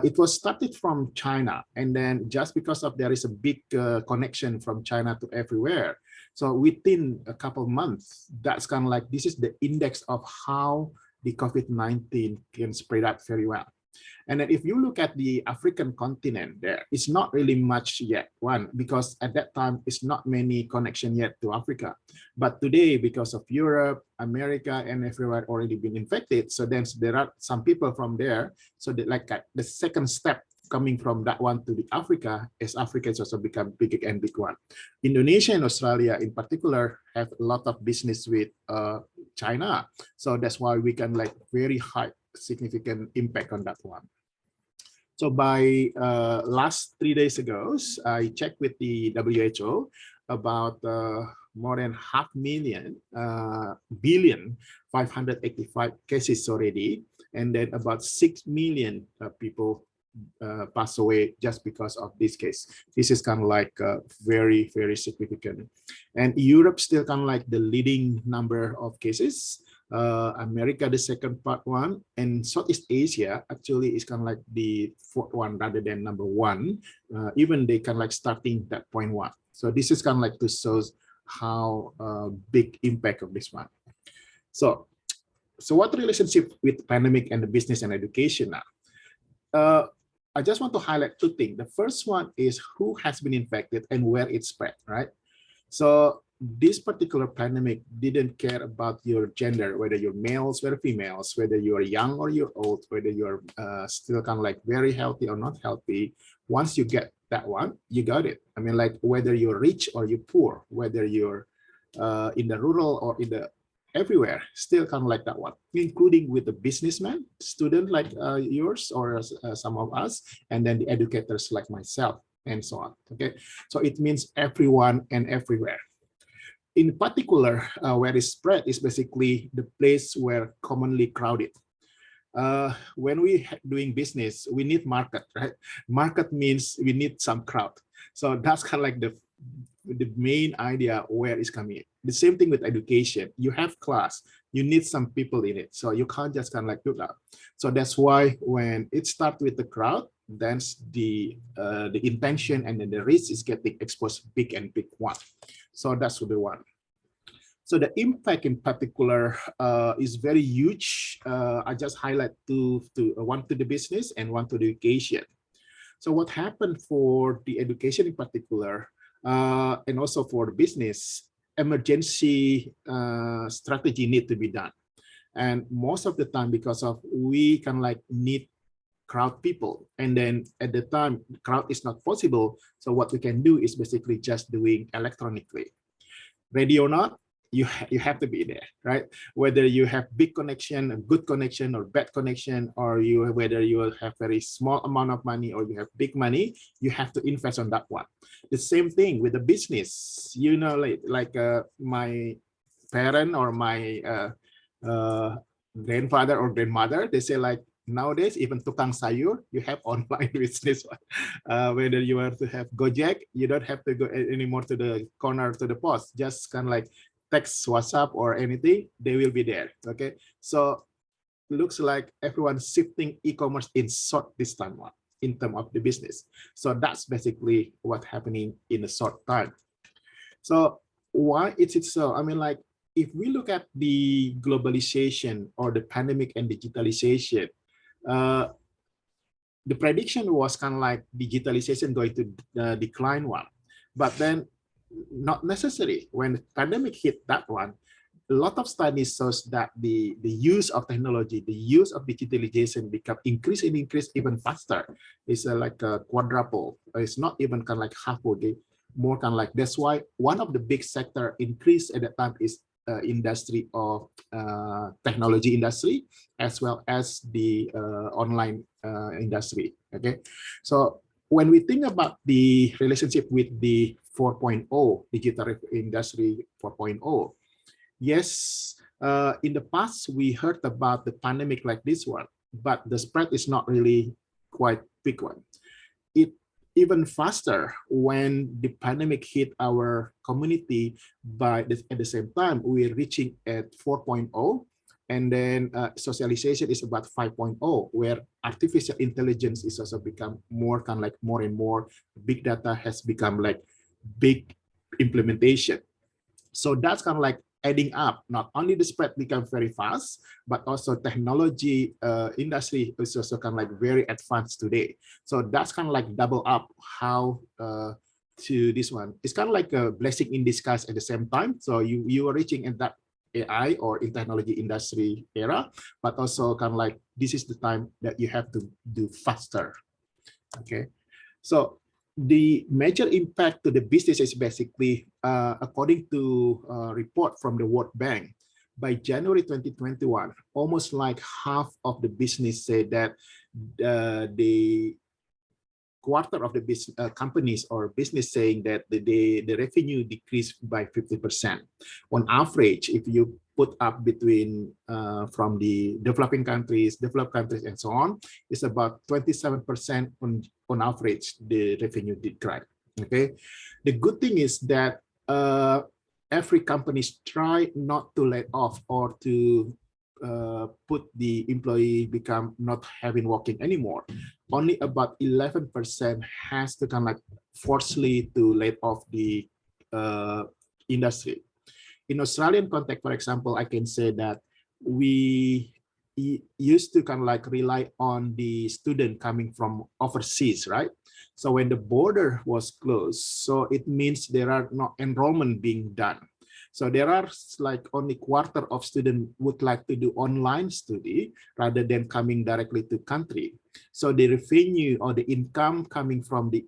S4: it was started from China. And then just because of there is a big connection from China to everywhere. So within a couple of months, that's kind of like, this is the index of how the COVID-19 can spread out very well. And then if you look at the African continent there, it's not really much yet, one, because at that time, it's not many connection yet to Africa. But today, because of Europe, America, and everywhere already been infected, so then there are some people from there. So that like the second step coming from that one to the Africa, as Africa has also become big and big one. Indonesia and Australia in particular have a lot of business with China. So that's why we can like very high significant impact on that one. So by last 3 days ago, I checked with the WHO about more than 500,000 billion 585 cases already, and then about 6 million people pass away just because of this case. This is kind of like very, very significant. And Europe still kind of like the leading number of cases. America, the second part one, and Southeast Asia actually is kind of like the fourth one rather than number one. Even they kind of like starting that point one. So this is kind of like to show how big impact of this one. So what relationship with pandemic and the business and education now? I just want to highlight two things. The first one is who has been infected and where it spread, right? So this particular pandemic didn't care about your gender, whether you're males or females, whether you're young or you're old, whether you're still kind of like very healthy or not healthy. Once you get that one, you got it. I mean, like whether you're rich or you're poor, whether you're in the rural or in the everywhere, still kind of like that one, including with the businessman, student like yours or some of us, and then the educators like myself, and so on. Okay, so it means everyone and everywhere. In particular, where it spread is basically the place where commonly crowded. When we doing business, we need market, right? Market means we need some crowd. So that's kind of like the main idea where it's coming in. The same thing with education. You have class, you need some people in it. So you can't just kind of like do that. So that's why when it starts with the crowd, then the intention and then the risk is getting exposed big and big one. So that's the one. So the impact in particular is very huge. I just highlight one to the business and one to the education. So what happened for the education in particular, and also for the business, emergency strategy need to be done. And most of the time, because of we can like need crowd people, and then at the time crowd is not possible. So what we can do is basically just doing electronically. Ready or not, you have to be there, right? Whether you have big connection, a good connection, or bad connection, or whether you have very small amount of money or you have big money, you have to invest on that one. The same thing with the business. You know, like my parent or my grandfather or grandmother, they say like, nowadays, even tukang sayur, you have online business. Whether you want to have Gojek, you don't have to go anymore to the corner to the post. Just kind of like text, WhatsApp, or anything, they will be there. Okay, so looks like everyone's shifting e-commerce in short this time in terms of the business. So that's basically what's happening in a short time. So why is it so? I mean, like if we look at the globalization or the pandemic and digitalization, the prediction was kind of like digitalization going to decline one, but then not necessary. When the pandemic hit that one, a lot of studies shows that the use of technology, the use of digitalization become increase even faster. It's like a quadruple. It's not even kind of like half or more kind of like. That's why one of the big sector increase at that time is industry of technology industry, as well as the online industry. Okay, so when we think about the relationship with the 4.0 digital industry 4.0, yes, in the past we heard about the pandemic like this one, but the spread is not really quite big one. It even faster when the pandemic hit our community. At the same time, we're reaching at 4.0, and then socialization is about 5.0, where artificial intelligence is also become more kind of like more and more. Big data has become like big implementation. So that's kind of like adding up. Not only the spread become very fast, but also technology industry is also kind of like very advanced today. So that's kind of like double up how to this one. It's kind of like a blessing in disguise at the same time. So you are reaching in that AI or in technology industry era, but also kind of like this is the time that you have to do faster. Okay, so the major impact to the business is basically, according to a report from the World Bank, by January 2021, almost like half of the business said that the quarter of the business companies or business saying that the revenue decreased by 50%. On average, if you put up between from the developing countries, developed countries, and so on, it's about 27% on average, the revenue decline. Okay. The good thing is that every companies try not to let off or to put the employee become not having working anymore. Only about 11% has to kind of like forcefully to let off the industry. In Australian context, for example, I can say that we used to kind of like rely on the student coming from overseas, right? So when the border was closed, so it means there are no enrollment being done. So there are like only quarter of students would like to do online study rather than coming directly to country. So the revenue or the income coming from the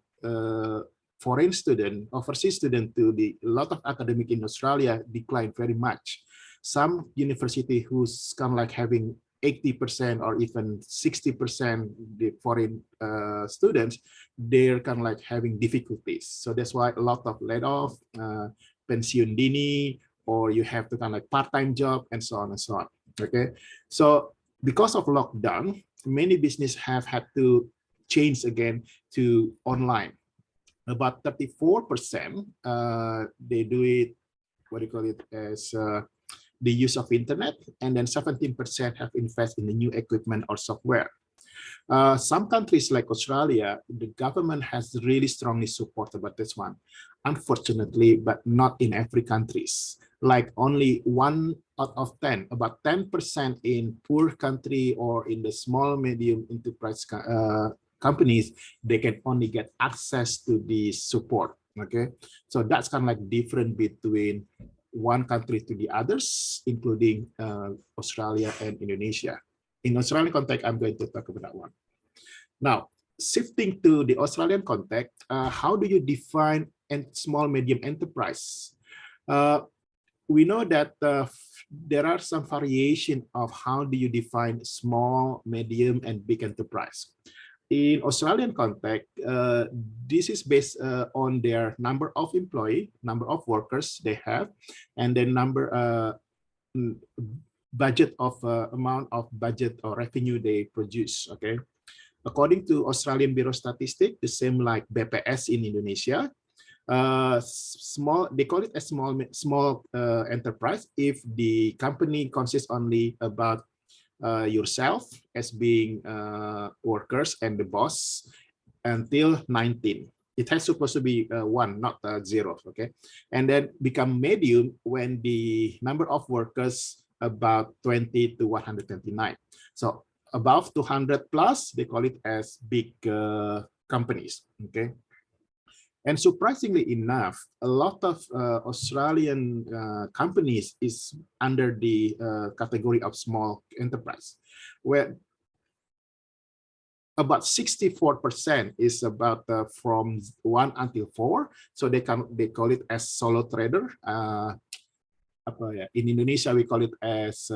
S4: foreign student, overseas student to the lot of academic in Australia declined very much. Some university who's kind of like having 80% or even 60% the foreign students, they're kind of like having difficulties. So that's why a lot of laid off, pensiun dini, or you have to kind of like part-time job and so on and so on. Okay, so because of lockdown, many business have had to change again to online. About 34% they do it, what do you call it, as the use of internet, and then 17% have invested in the new equipment or software. Some countries like Australia, the government has really strongly supported about this one. Unfortunately, but not in every countries. Like only 1 out of 10, about 10% in poor country or in the small medium enterprise companies, they can only get access to the support. Okay, so that's kind of like different between one country to the others, including Australia and Indonesia. In Australian context, I'm going to talk about that one. Now, shifting to the Australian context, how do you define a small medium enterprise? We know that there are some variation of how do you define small, medium, and big enterprise. In Australian context, this is based on their number of employee, number of workers they have, and then number budget of amount of budget or revenue they produce. Okay, according to Australian Bureau Statistics, the same like BPS in Indonesia, small, they call it a small enterprise if the company consists only about yourself as being workers and the boss until 19. It has supposed to be 1, not 0. Okay, and then become medium when the number of workers about 20 to 129. So above 200 plus, they call it as big companies. Okay. And surprisingly enough, a lot of Australian companies is under the category of small enterprise, where about 64% is about from 1 until 4. So they call it as solo trader. In Indonesia, we call it as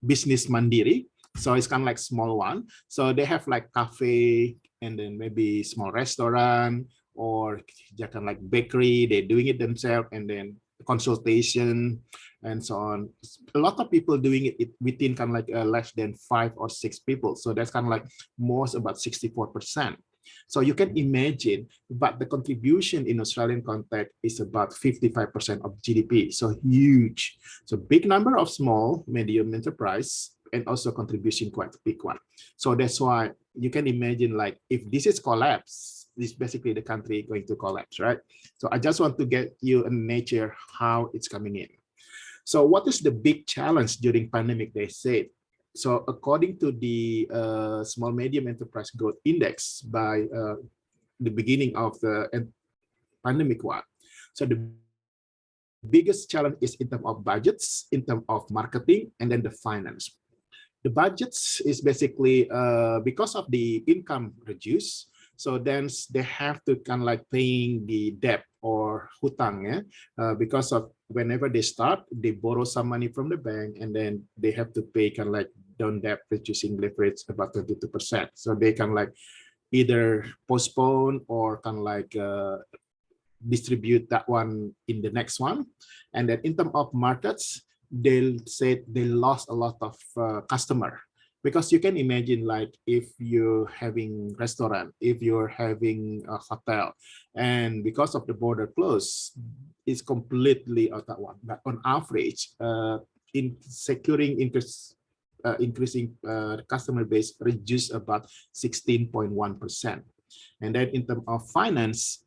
S4: business mandiri. So it's kind of like small one. So they have like cafe and then maybe small restaurant or kind of like bakery. They're doing it themselves, and then consultation and so on. A lot of people doing it within kind of like less than 5 or 6 people. So that's kind of like most about 64%. So you can imagine, but the contribution in Australian context is about 55% of GDP. So huge. So big number of small, medium enterprise, and also contribution quite big one. So that's why you can imagine, like, if this is collapse, this is basically the country going to collapse, right? So I just want to get you a nature how it's coming in. So what is the big challenge during pandemic, they said? So according to the Small Medium Enterprise Growth Index by the beginning of the pandemic one, so the biggest challenge is in terms of budgets, in terms of marketing, and then the finance. The budgets is basically because of the income reduced, so then they have to kind of like paying the debt or hutang, because of whenever they start, they borrow some money from the bank, and then they have to pay kind of like down debt reducing leverage about 22%. So they can like either postpone or kind of like distribute that one in the next one. And then in terms of markets, they'll say they lost a lot of customer, because you can imagine, like if you're having restaurant, if you're having a hotel, and because of the border close, it's completely out that one. But on average, in securing interest, increasing customer base reduced about 16.1%. And then in terms of finance,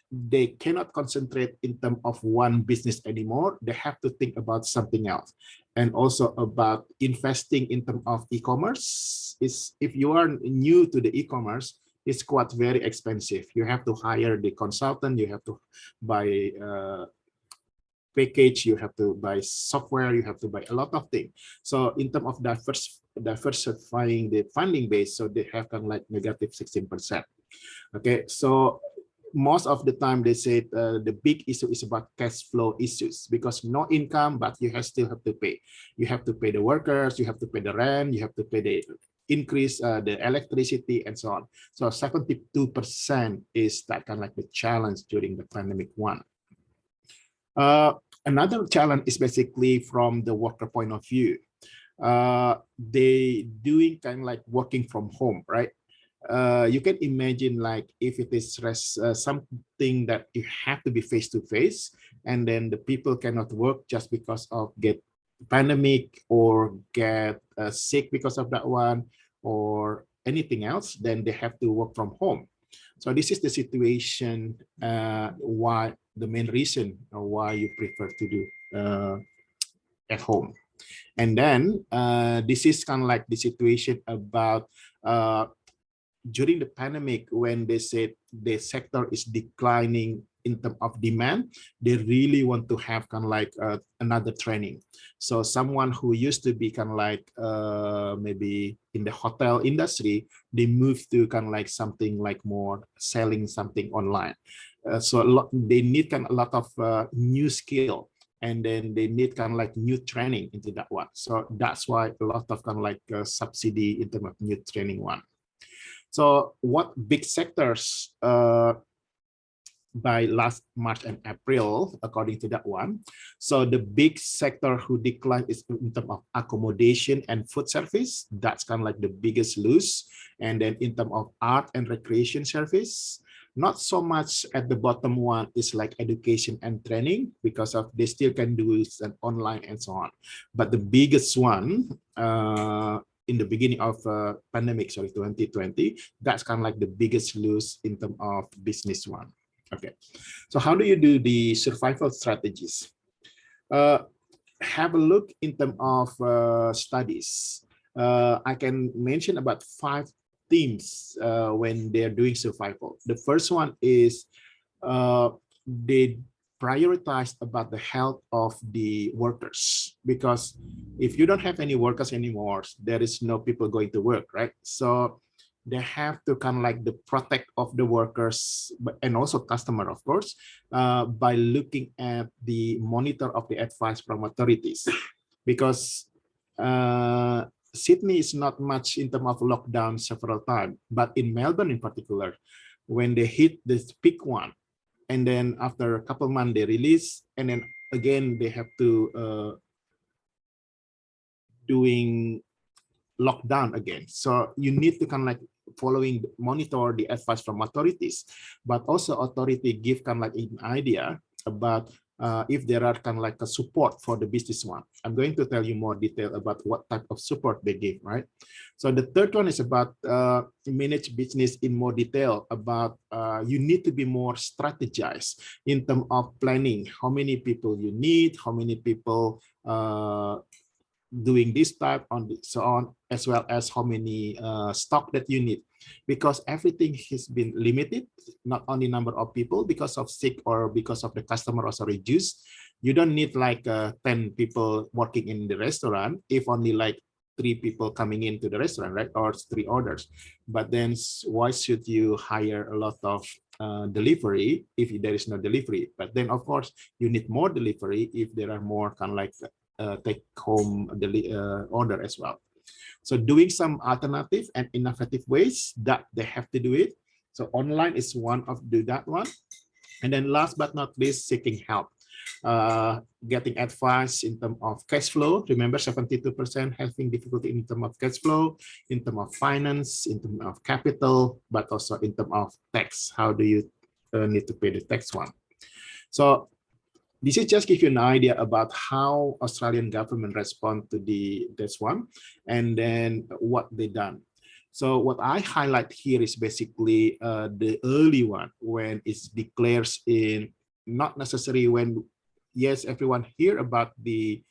S4: they cannot concentrate in terms of one business anymore. They have to think about something else. And also about investing in terms of e-commerce. Is if you are new to the e-commerce, it's quite very expensive. You have to hire the consultant, you have to buy package, you have to buy software, you have to buy a lot of things. So in terms of diversifying the funding base, so they have kind of like negative 16%. Okay, so most of the time they say the big issue is about cash flow issues, because no income, but you still have to pay. You have to pay the workers, you have to pay the rent, you have to pay the increase the electricity and so on. So 72% is that kind of like the challenge during the pandemic one. Another challenge is basically from the worker point of view. They doing kind of like working from home, right? You can imagine, like if it is something that you have to be face to face, and then the people cannot work just because of get pandemic or get sick because of that one or anything else, then they have to work from home. So this is the situation, why the main reason why you prefer to do at home. And then this is kind of like the situation about during the pandemic, when they said the sector is declining in terms of demand, they really want to have kind of like another training. So someone who used to be kind of like maybe in the hotel industry, they move to kind of like something like more selling something online. So they need kind of a lot of new skill, and then they need kind of like new training into that one. So that's why a lot of kind of like subsidy in terms of new training one. So what big sectors by last March and April, according to that one. So the big sector who declined is in terms of accommodation and food service. That's kind of like the biggest lose. And then in terms of art and recreation service, not so much at the bottom one is like education and training, because of they still can do an online and so on. But the biggest one, in the beginning of pandemic, sorry, 2020, that's kind of like the biggest lose in terms of business one. Okay, so how do you do the survival strategies? Have a look in terms of studies. I can mention about 5 themes when they're doing survival. The first one is they prioritize about the health of the workers, because if you don't have any workers anymore, there is no people going to work, right? So they have to kind of like the protect of the workers and also customer, of course, by looking at the monitor of the advice from authorities, because Sydney is not much in terms of lockdown several times, but in Melbourne in particular, when they hit this peak one, and then after a couple months they release, and then again they have to doing lockdown again. So you need to kind of like following, monitor the advice from authorities, but also authority give kind of like an idea about if there are kind of like a support for the business one. I'm going to tell you more detail about what type of support they give, right? So the third one is about manage business in more detail, about you need to be more strategized in terms of planning, how many people you need, how many people doing this type on so on, as well as how many stock that you need, because everything has been limited, not only number of people because of sick or because of the customer also reduced. You don't need like 10 people working in the restaurant if only like 3 people coming into the restaurant, right? Or 3 orders. But then why should you hire a lot of delivery if there is no delivery. But then, of course, you need more delivery if there are more kind of like take home order as well. So doing some alternative and innovative ways that they have to do it. So online is one of that one. And then last but not least, seeking help. Getting advice in terms of cash flow. Remember, 72% having difficulty in terms of cash flow, in terms of finance, in terms of capital, but also in terms of tax. How do you need to pay the tax one? So this is just give you an idea about how Australian government respond to this one, and then what they done. So what I highlight here is basically the early one when it's declares in, not necessarily when, yes, everyone hear about the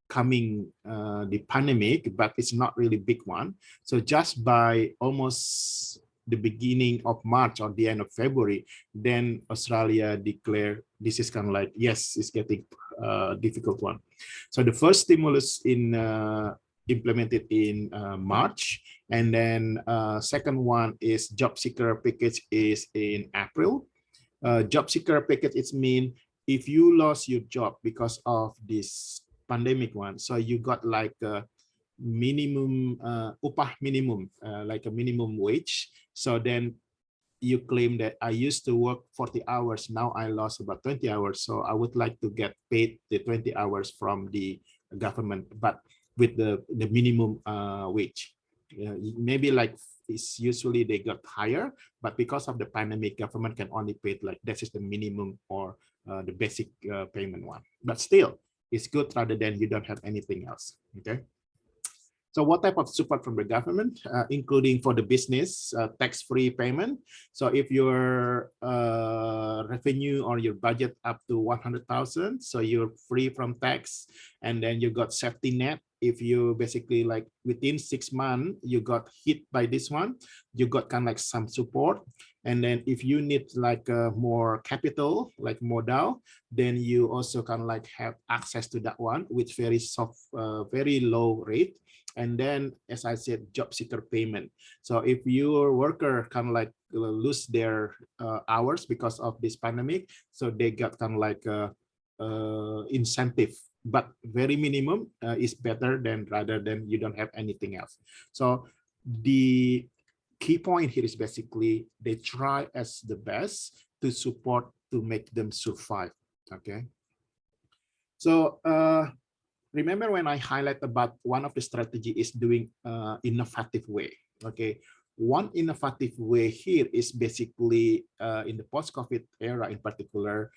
S4: coming the pandemic, but it's not really big one. So just by almost the beginning of March or the end of February, then Australia declared this is kind of like, yes, it's getting difficult one. So the first stimulus in implemented in March, and then second one is job seeker package is in April. Job seeker package, it's mean if you lost your job because of this pandemic one, so you got like a minimum upah minimum, like a minimum wage. So then you claim that I used to work 40 hours, now I lost about 20 hours, so I would like to get paid the 20 hours from the government, but with the minimum wage. Maybe like it's usually they got higher, but because of the pandemic, government can only pay like this is the minimum or the basic payment one. But still, it's good rather than you don't have anything else. Okay. So what type of support from the government, including for the business, tax-free payment? So if your revenue or your budget up to 100,000, so you're free from tax, and then you got safety net. If you basically like within 6 months, you got hit by this one, you got kind of like some support. And then if you need like more capital, like modal, then you also kind of like have access to that one with very soft, very low rate. And then, as I said, job seeker payment. So if your worker kind of like lose their hours because of this pandemic, so they got kind of like a incentive, but very minimum is better than rather than you don't have anything else. So the key point here is basically they try as the best to support to make them survive. Okay. So remember when I highlight about one of the strategy is doing innovative way. Okay, one innovative way here is basically in the post-COVID era in particular,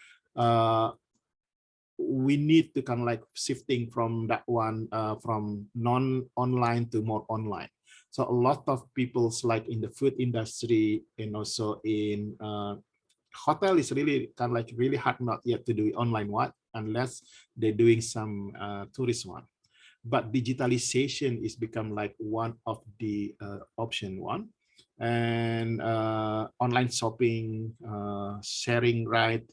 S4: we need to kind of like shifting from that one from non-online to more online. So a lot of people's like in the food industry and also in hotel is really kind of like really hard not yet to do online one unless they're doing some tourist one. But digitalization is become like one of the option one, and online shopping, sharing, right?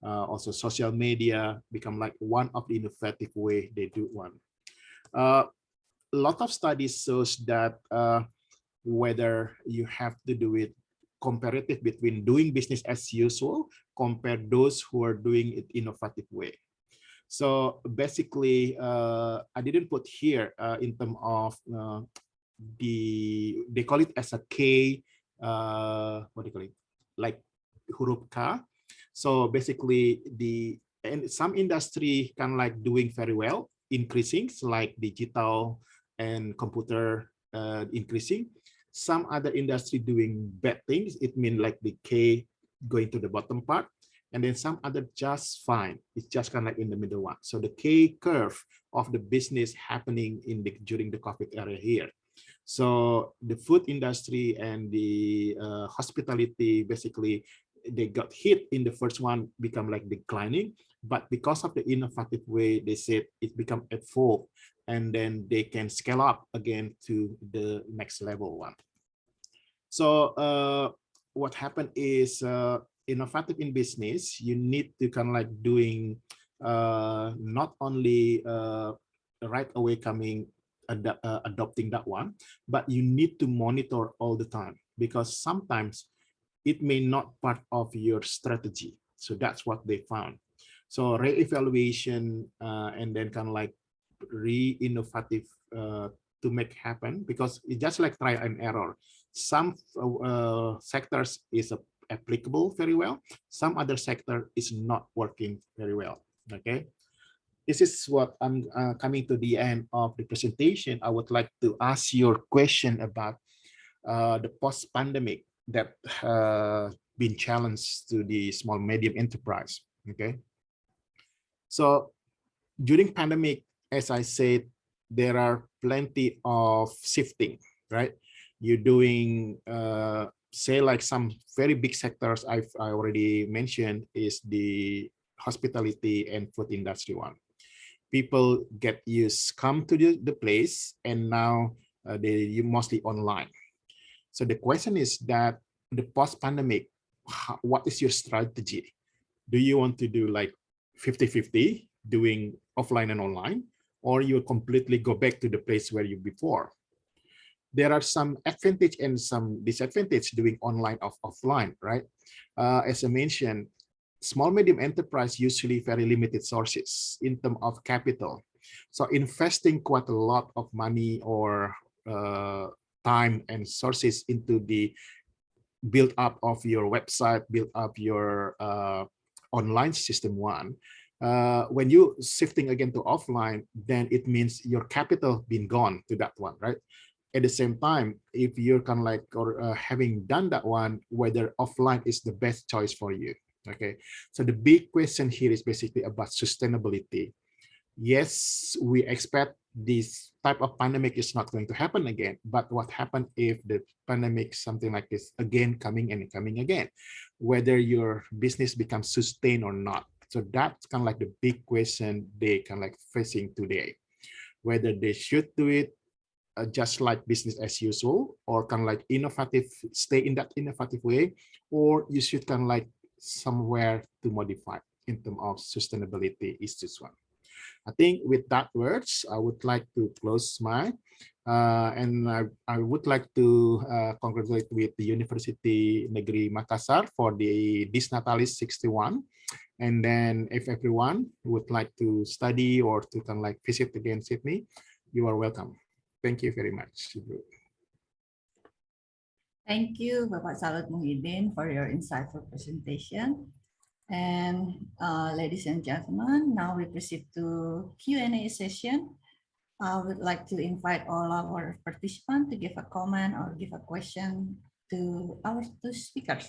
S4: Also social media become like one of the innovative way they do one. A lot of studies shows that whether you have to do it comparative between doing business as usual compared those who are doing it innovative way. So basically, I didn't put here in terms of they call it as a K, what do you call it? Like huruf K. So basically and some industry kind of like doing very well, increasing, like digital and computer increasing. Some other industry doing bad things. It means like the K going to the bottom part. And then some other just fine. It's just kind of like in the middle one. So the K curve of the business happening in during the COVID era here. So the food industry and the hospitality, basically, they got hit in the first one, become like declining. But because of the innovative way, they said it become evolved, and then they can scale up again to the next level one. So what happened is innovative in business, you need to kind of like doing not only right away coming adopting that one, but you need to monitor all the time, because sometimes it may not part of your strategy. So that's what they found. So re-evaluation and then kind of like re-innovative to make happen, because it's just like trial and error. Some sectors is applicable very well. Some other sector is not working very well. Okay. This is what I'm coming to the end of the presentation. I would like to ask your question about the post-pandemic that been challenged to the small medium enterprise. Okay, so during pandemic, as I said, there are plenty of shifting, right? You're doing say like some very big sectors I already mentioned is the hospitality and food industry one. People get used come to the place, and now they mostly online. So the question is that the post-pandemic, what is your strategy? Do you want to do like 50-50, doing offline and online, or you completely go back to the place where you before? There are some advantage and some disadvantage doing online or offline, right? As I mentioned, small medium enterprise usually very limited sources in terms of capital. So investing quite a lot of money or time and sources into the build up of your website, build up your online system one. When you shifting again to offline, then it means your capital been gone to that one, right? At the same time, if you're kind of like or having done that one, whether offline is the best choice for you. Okay, so the big question here is basically about sustainability. Yes, we expect this type of pandemic is not going to happen again, but what happened if the pandemic, something like this again, coming and coming again, whether your business becomes sustained or not. So that's kind of like the big question they kind of like facing today, whether they should do it just like business as usual, or kind of like innovative, stay in that innovative way, or you should kind of like somewhere to modify in terms of sustainability is this one. I think with that words, I would like to close my, and I would like to congratulate with the University Negeri Makassar for the Dis Natalis 61. And then if everyone would like to study or to kind of like visit again Sydney, you are welcome. Thank you very much.
S2: Thank you, Bapak Salut Muhyiddin, for your insightful presentation. And ladies and gentlemen, now we proceed to Q&A session. I would like to invite all our participants to give a comment or give a question to our two speakers.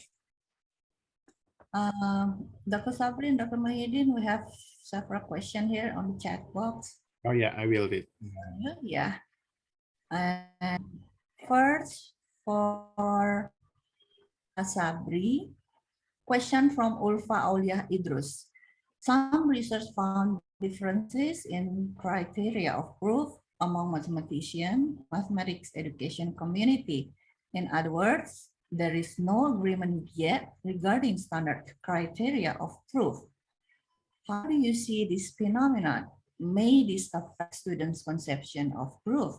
S2: Dr. Sabri and Dr. Muhyiddin, we have several questions here on the chat box.
S4: Oh yeah, I will do.
S2: Yeah. And first, for Sabri, question from Ulfa Aulia Idrus. Some research found differences in criteria of proof among mathematicians, mathematics education community. In other words, there is no agreement yet regarding standard criteria of proof. How do you see this phenomenon? May this affect students' conception of proof?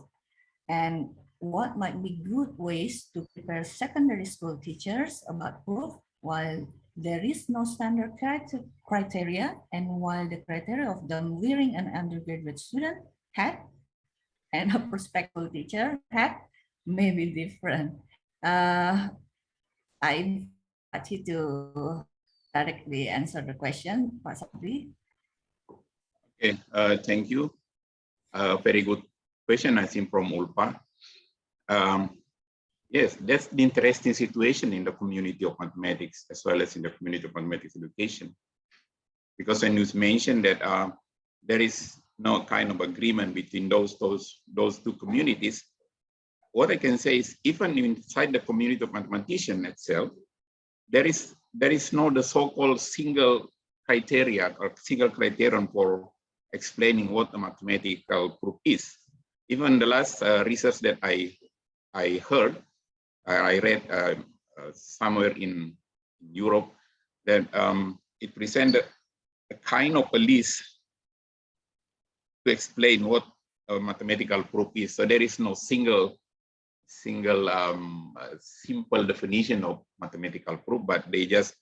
S2: And what might be good ways to prepare secondary school teachers about proof while there is no standard criteria and while the criteria of them wearing an undergraduate student hat and a prospective teacher hat may be different? I invite you to directly answer the question, Pak Sabri.
S3: Okay, thank you. Very good question, I think, from Ulpa. Yes, that's the interesting situation in the community of mathematics as well as in the community of mathematics education. Because when you mentioned that there is no kind of agreement between those two communities, what I can say is even inside the community of mathematicians itself, there is no the so-called single criteria or single criterion for explaining what a mathematical proof is. Even the last research that I heard, I read somewhere in Europe that it presented a kind of a list to explain what a mathematical proof is. So there is no single single simple definition of mathematical proof, but they just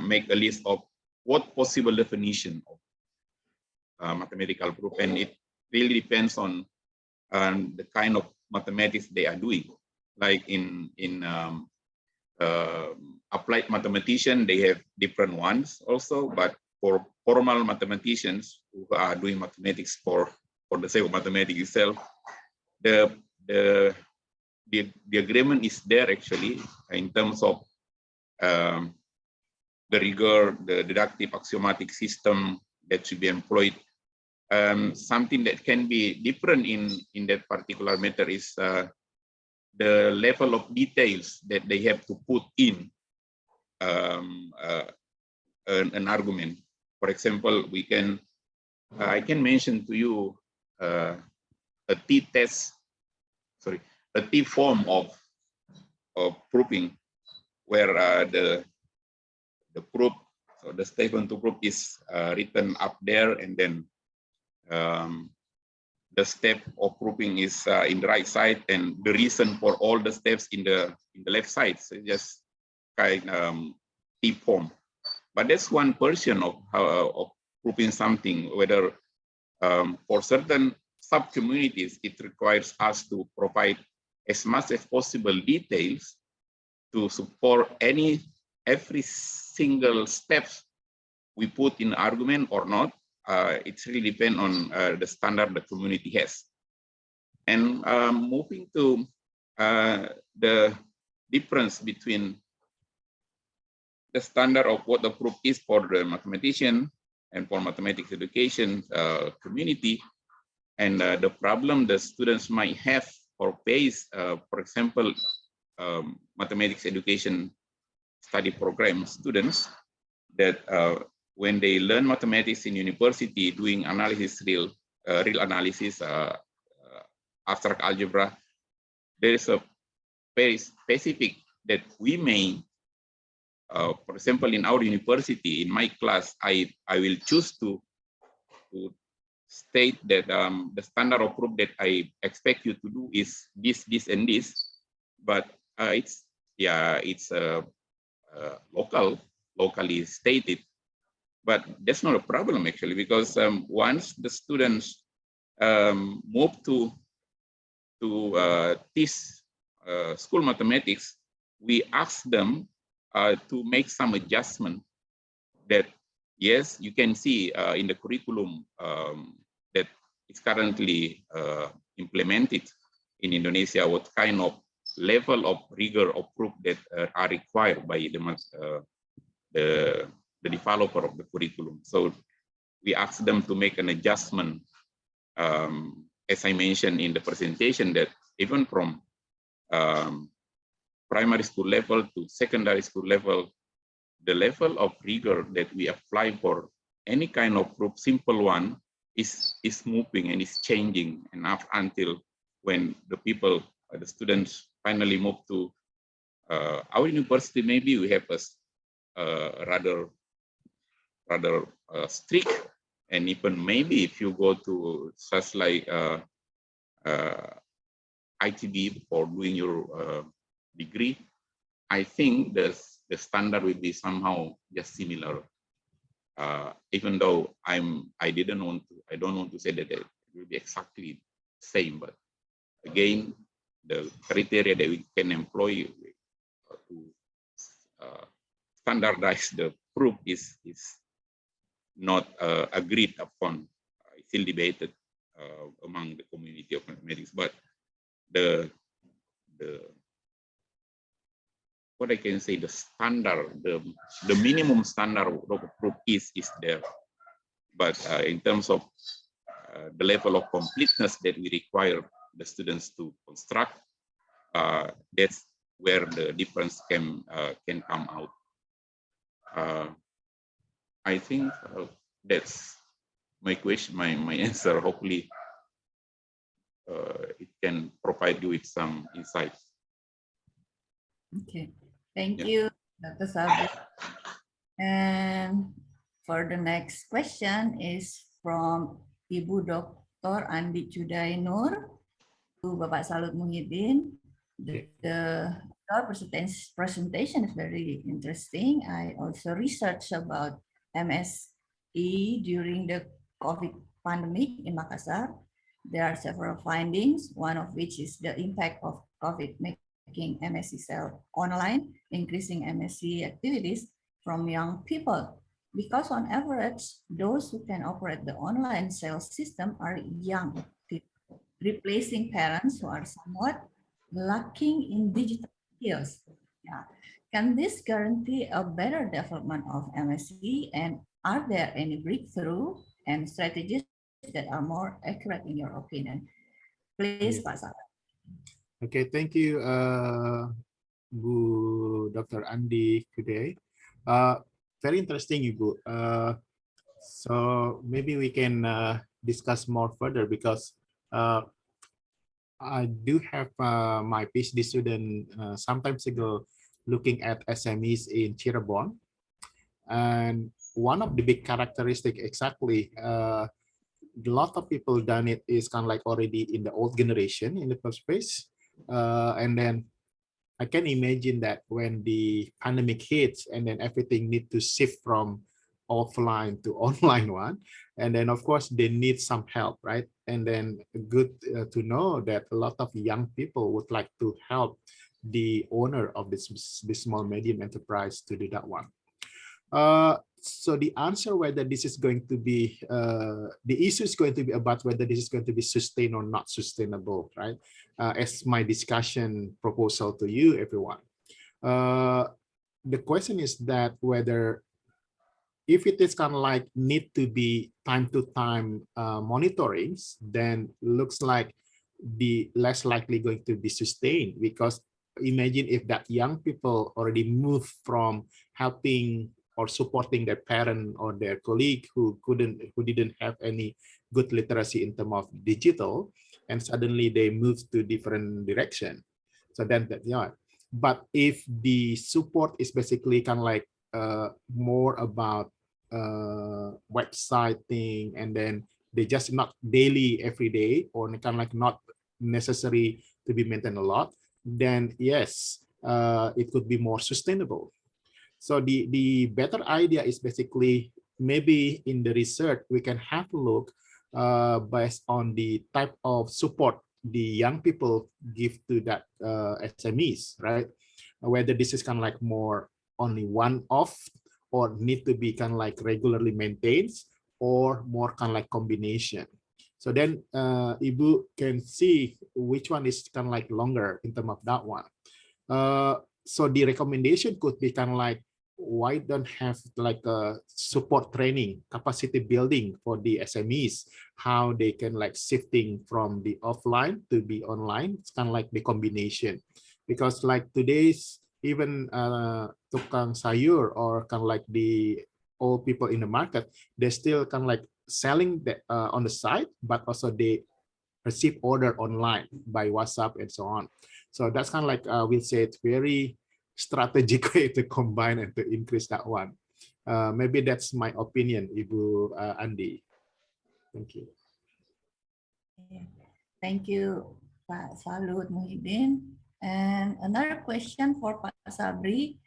S3: make a list of what possible definition of mathematical proof, and it really depends on the kind of mathematics they are doing. Like in applied mathematician, they have different ones also, but for formal mathematicians who are doing mathematics for the sake of mathematics itself, the agreement is there actually in terms of the rigor, the deductive axiomatic system that should be employed. Something that can be different in that particular matter is the level of details that they have to put in an argument. For example, I can mention to you a t-test, a t-form of proving, where the proof, so the statement to prove is written up there, and then the step of proving is in the right side, and the reason for all the steps in the left side. So just kind t-form. But that's one version of proving something. Whether for certain sub-communities, it requires us to provide as much as possible details to support every single steps we put in argument or not. It's really depend on the standard the community has. And moving to the difference between the standard of what the proof is for the mathematician and for mathematics education community, and the problem the students might have or face, for example, mathematics education study program students, that when they learn mathematics in university, doing analysis, real analysis, abstract algebra, there is a very specific that we may, for example, in our university, in my class, I will choose to state that the standard of proof that I expect you to do is this, this, and this, but it's locally stated. But that's not a problem actually, because once the students move to this school mathematics, we ask them to make some adjustment that, yes, you can see in the curriculum that is currently implemented in Indonesia, what kind of level of rigor of proof that are required by the developer of the curriculum. So we ask them to make an adjustment, as I mentioned in the presentation, that even from primary school level to secondary school level, the level of rigor that we apply for any kind of proof, simple one, is moving and is changing enough until when the students finally move to our university. Maybe we have a rather strict, and even maybe if you go to such like ITB for doing your degree, I think the standard will be somehow just similar. Even though I don't want to say that it will be exactly the same, but again, the criteria that we can employ to standardize the proof is not agreed upon. It's still debated among the community of mathematics, but the what I can say, the standard, the minimum standard of proof is there. But in terms of the level of completeness that we require the students to construct, that's where the difference can come out. I think that's my question, my answer. Hopefully, it can provide you with some insights.
S2: Okay, thank you, Dr. Sabri. And for the next question is from Ibu Dr. Andi Chudainur. Bapak Salut Muhyiddin. Your presentation is very interesting. I also researched about MSE during the COVID pandemic in Makassar. There are several findings, one of which is the impact of COVID making MSE sell online, increasing MSE activities from young people. Because on average, those who can operate the online sales system are young people, replacing parents who are somewhat lacking in digital skills. Yeah. Can this guarantee a better development of MSE, and are there any breakthrough and strategies that are more accurate in your opinion? Please, Pak Salah.
S4: Okay, thank you, Bu Dr. Andi today. Very interesting, Ibu. So maybe we can discuss more further because I do have my PhD student sometimes ago looking at SMEs in Cirebon, and one of the big characteristic exactly a lot of people done it is kind of like already in the old generation in the first place, and then I can imagine that when the pandemic hits and then everything need to shift from offline to online one, and then of course they need some help, right? And then good to know that a lot of young people would like to help the owner of this small medium enterprise to do that one. So the answer whether this is going to be the issue is going to be about whether this is going to be sustained or not sustainable, right? As my discussion proposal to you, everyone. The question is that whether if it is kind of like need to be time to time monitorings, then looks like the less likely going to be sustained, because imagine if that young people already move from helping or supporting their parent or their colleague who didn't have any good literacy in terms of digital, and suddenly they move to different direction. So then that, yeah. But if the support is basically kind of like more about website thing, and then they just not daily every day, or kind of like not necessary to be maintained a lot, then yes, it could be more sustainable. So the better idea is basically maybe in the research we can have a look based on the type of support the young people give to that SMEs, right? Whether this is kind of like more only one-off or need to be kind of like regularly maintained, or more kind of like combination. So then Ibu can see which one is kind of like longer in terms of that one. So the recommendation could be kind of like, why don't have like a support training, capacity building for the SMEs, how they can like shifting from the offline to be online. It's kind of like the combination, because like today's even tukang sayur or kind of like the old people in the market, they're still kind of like selling the, on the site, but also they receive order online by WhatsApp and so on. So that's kind of like we'll say it's very strategic way to combine and to increase that one. Maybe that's my opinion, Ibu Andi. Thank you.
S2: Thank you, Pak Salut Muhyiddin. And another question for Pak Sabri.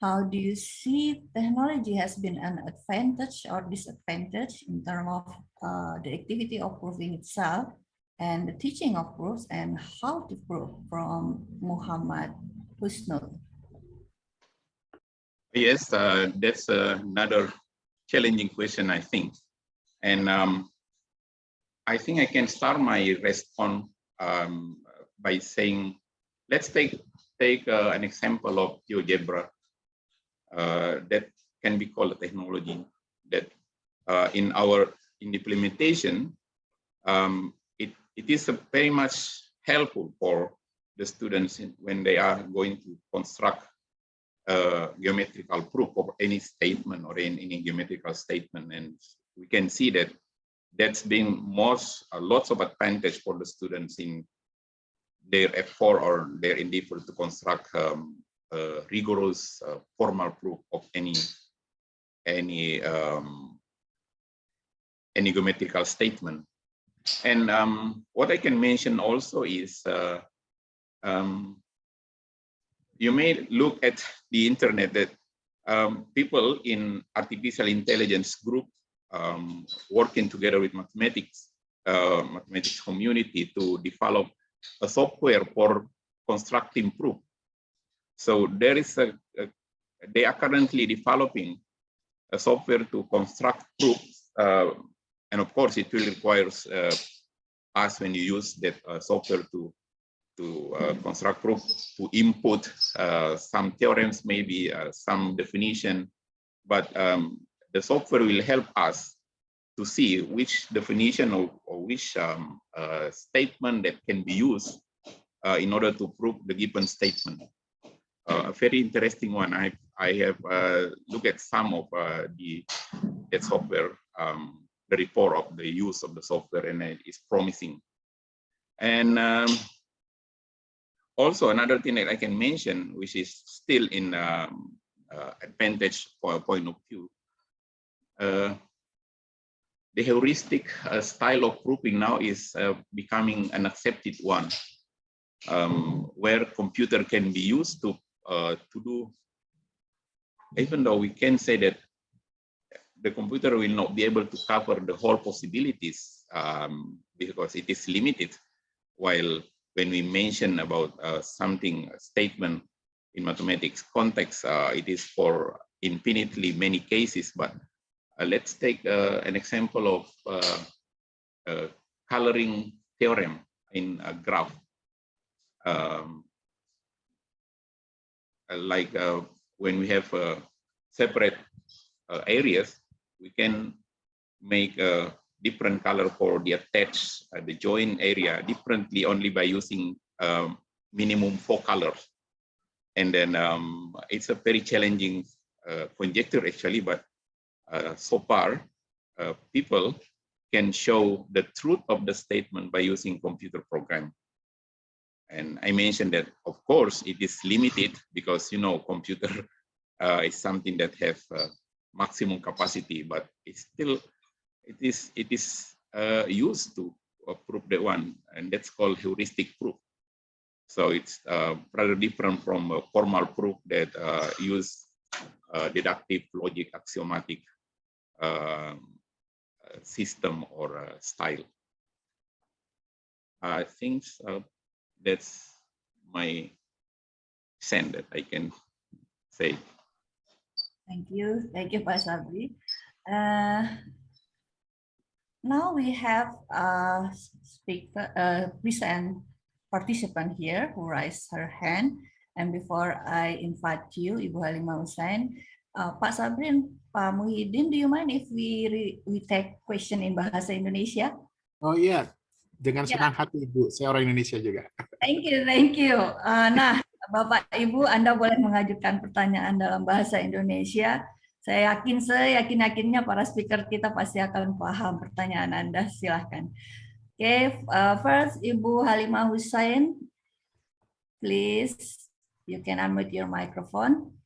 S2: How do you see technology has been an advantage or disadvantage in terms of the activity of proving itself and the teaching of proofs, and how to prove, from Muhammad Husnul?
S3: Yes, that's another challenging question, I think. And I think I can start my response by saying, let's take an example of GeoGebra that can be called a technology that in implementation, it is very much helpful for the students when they are going to construct geometrical proof of any statement or any geometrical statement. And we can see that that's been lots of advantage for the students in their effort or their endeavor to construct rigorous formal proof of any geometrical statement. And what I can mention also is you may look at the internet that people in artificial intelligence group working together with mathematics community to develop a software for constructing proof. So there is they are currently developing a software to construct proofs, and of course it will require us when you use that software to construct proof, to input some theorems, maybe some definition, but the software will help us to see which definition or which statement that can be used in order to prove the given statement. A very interesting one. I have looked at some of that software, the report of the use of the software, and it is promising. And also another thing that I can mention, which is still in advantage point of view, the heuristic style of proving now is becoming an accepted one, where computer can be used to do, even though we can say that the computer will not be able to cover the whole possibilities because it is limited, while when we mention about something, a statement in mathematics context, it is for infinitely many cases. But let's take an example of coloring theorem in a graph. Like when we have separate areas, we can make a different color for the attached, the join area differently only by using minimum 4 colors. And then it's a very challenging conjecture actually, but so far people can show the truth of the statement by using computer program. And I mentioned that, of course, it is limited because, you know, computer is something that have maximum capacity, but it's still, it is used to prove that one, and that's called heuristic proof. So it's rather different from a formal proof that use deductive logic axiomatic system or style. I think that's my sense that I can say.
S2: Thank you, Pak Sabri. Now we have a present participant here who raised her hand. And before I invite you, Ibu Halimah Hussein, Pak Sabrin, Pak Muhyiddin, do you mind if we take question in Bahasa Indonesia?
S4: Oh iya, dengan senang hati Ibu, saya orang Indonesia juga.
S2: Thank you, thank you. Nah, Bapak Ibu, Anda boleh mengajukan pertanyaan dalam bahasa Indonesia. Saya yakin, seyakin-yakinnya para speaker kita pasti akan paham pertanyaan Anda. Silahkan. Okay, first Ibu Halimah Hussein, please, you can unmute your microphone.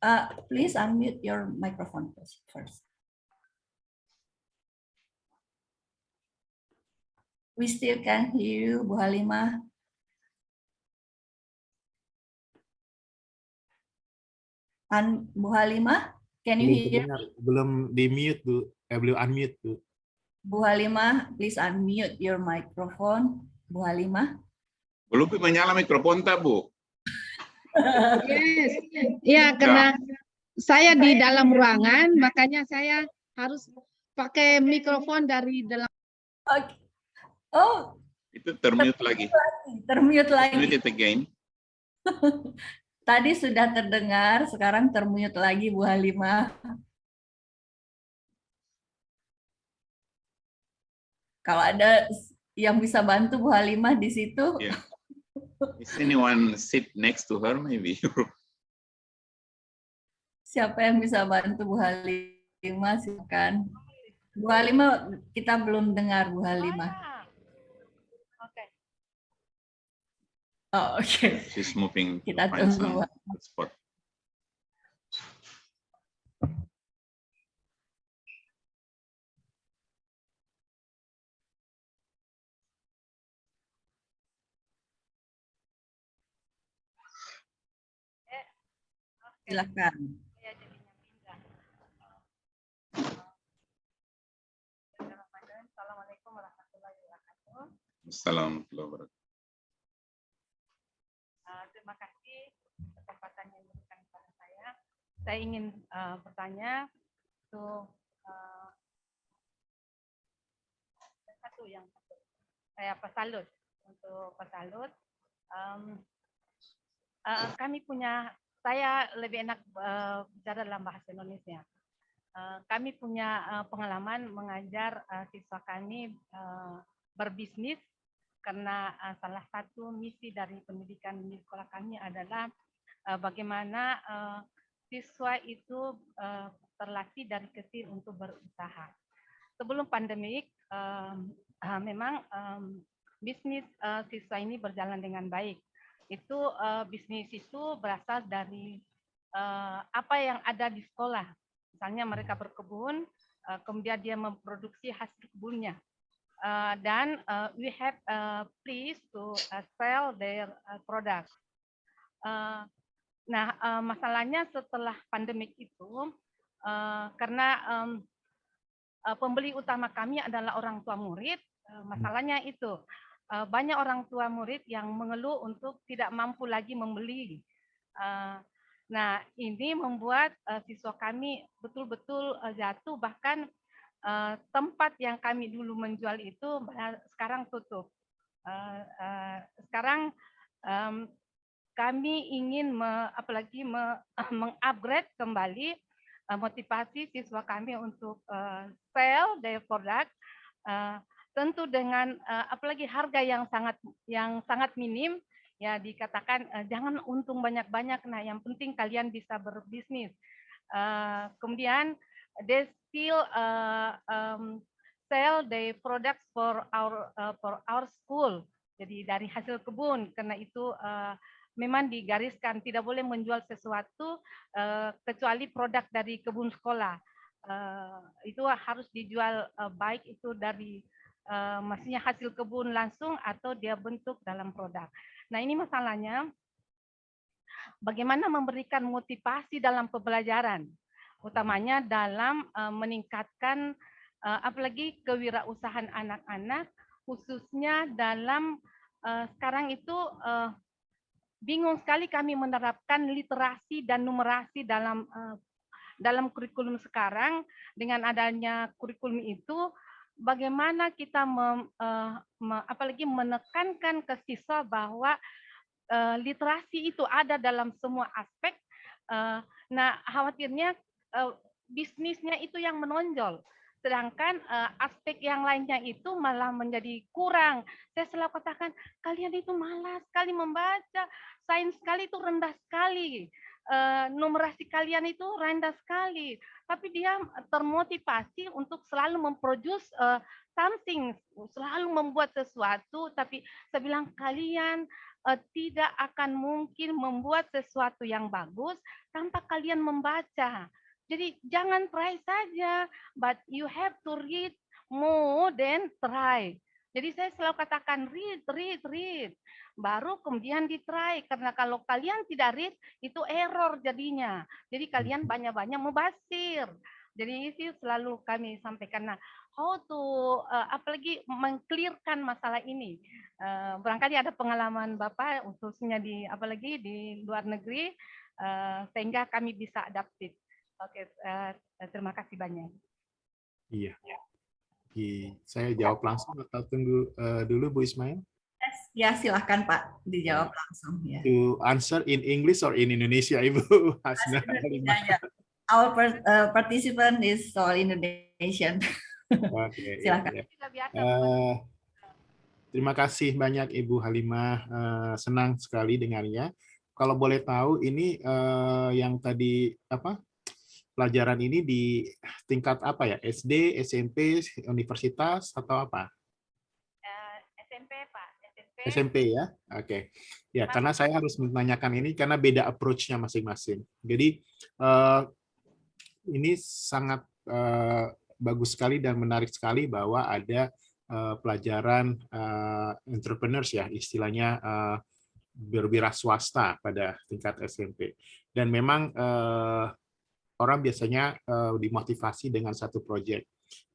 S2: Please unmute your microphone first. We still can hear you, Bu Halimah. Bu Halimah, can you hear?
S4: Belum di mute Bu, belum unmute Bu.
S2: Bu Halimah, please unmute your microphone. Bu Halimah.
S3: Belum menyala mikrofon tak Bu?
S5: Yes, ya karena saya di dalam ruangan, makanya saya harus pakai mikrofon dari dalam.
S2: Okay. Oh,
S3: itu termute lagi.
S2: Termute lagi.
S3: Mute it again.
S2: Tadi sudah terdengar, sekarang termute lagi Bu Halimah. Kalau ada yang bisa bantu Bu Halimah di situ.
S3: Yeah. Is anyone sit next to her maybe?
S2: Siapa yang bisa bantu Bu Halimah, silakan. Bu Halimah, kita belum dengar Bu Halimah.
S1: Oke.
S2: Oh, oke.
S3: She's moving
S2: Kita
S3: to find
S2: tunggu.
S3: some spot.
S2: Silakan.
S1: Saya jadinya Mindra. Assalamualaikum warahmatullahi wabarakatuh.
S3: Assalamualaikum.
S1: Terima kasih kesempatan yang diberikan kepada saya. Saya ingin bertanya untuk satu yang saya pesalut untuk pesalut. Kami punya, saya lebih enak bicara dalam bahasa Indonesia. Kami punya pengalaman mengajar siswa kami berbisnis karena salah satu misi dari pendidikan di sekolah kami adalah bagaimana siswa itu terlatih dari kecil untuk berusaha. Sebelum pandemik, memang bisnis siswa ini berjalan dengan baik. Itu bisnis itu berasal dari apa yang ada di sekolah. Misalnya mereka berkebun, kemudian dia memproduksi hasil kebunnya. Dan we have place to sell their products. Nah, masalahnya setelah pandemik itu, karena pembeli utama kami adalah orang tua murid, masalahnya itu banyak orang tua murid yang mengeluh untuk tidak mampu lagi membeli. Nah, ini membuat siswa kami betul-betul jatuh, bahkan tempat yang kami dulu menjual itu sekarang tutup. Sekarang kami ingin mengupgrade kembali motivasi siswa kami untuk sell their product, tentu dengan apalagi harga yang sangat minim. Ya, dikatakan jangan untung banyak-banyak, nah yang penting kalian bisa berbisnis. Kemudian they still sell the products for our school. Jadi dari hasil kebun, karena itu memang digariskan tidak boleh menjual sesuatu kecuali produk dari kebun sekolah. Itu harus dijual baik itu dari maksudnya hasil kebun langsung atau dia bentuk dalam produk. Nah, ini masalahnya bagaimana memberikan motivasi dalam pembelajaran, utamanya dalam meningkatkan apalagi kewirausahaan anak-anak, khususnya dalam sekarang itu bingung sekali kami menerapkan literasi dan numerasi dalam kurikulum sekarang. Dengan adanya kurikulum itu, bagaimana kita apalagi menekankan ke siswa bahwa literasi itu ada dalam semua aspek. Nah, khawatirnya bisnisnya itu yang menonjol, sedangkan aspek yang lainnya itu malah menjadi kurang. Saya selalu katakan, kalian itu malas sekali membaca, sains sekali itu rendah sekali, numerasi kalian itu rendah sekali, tapi dia termotivasi untuk selalu memproduce something, selalu membuat sesuatu. Tapi saya bilang, kalian tidak akan mungkin membuat sesuatu yang bagus tanpa kalian membaca. Jadi jangan try saja, but you have to read more than try. Jadi saya selalu katakan read, baru kemudian di-try. Karena kalau kalian tidak read, itu error jadinya. Jadi kalian banyak-banyak membasir. Jadi itu selalu kami sampaikan. Nah, how to apalagi mengclearkan masalah ini. Barangkali ada pengalaman Bapak, khususnya apalagi di luar negeri, sehingga kami bisa adaptif. Oke, terima kasih banyak.
S4: Iya. Saya jawab langsung atau tunggu dulu Bu Ismail?
S2: Ya, silahkan Pak, dijawab langsung. Ya.
S4: To answer in English or in Indonesia, Ibu Hasna?
S2: Ya. Our participant is all Indonesian.
S4: Oke,
S2: Silakan.
S4: ya. Terima kasih banyak Ibu Halimah, senang sekali dengarnya. Kalau boleh tahu ini yang tadi pelajaran ini di tingkat apa ya? SD, SMP, universitas atau apa?
S1: SMP, Pak.
S4: SMP ya? Oke. Ya, karena saya harus menanyakan ini karena beda approach-nya masing-masing. Jadi ini sangat bagus sekali dan menarik sekali bahwa ada pelajaran entrepreneurs ya, istilahnya berwira swasta pada tingkat SMP. Dan memang orang biasanya dimotivasi dengan satu proyek.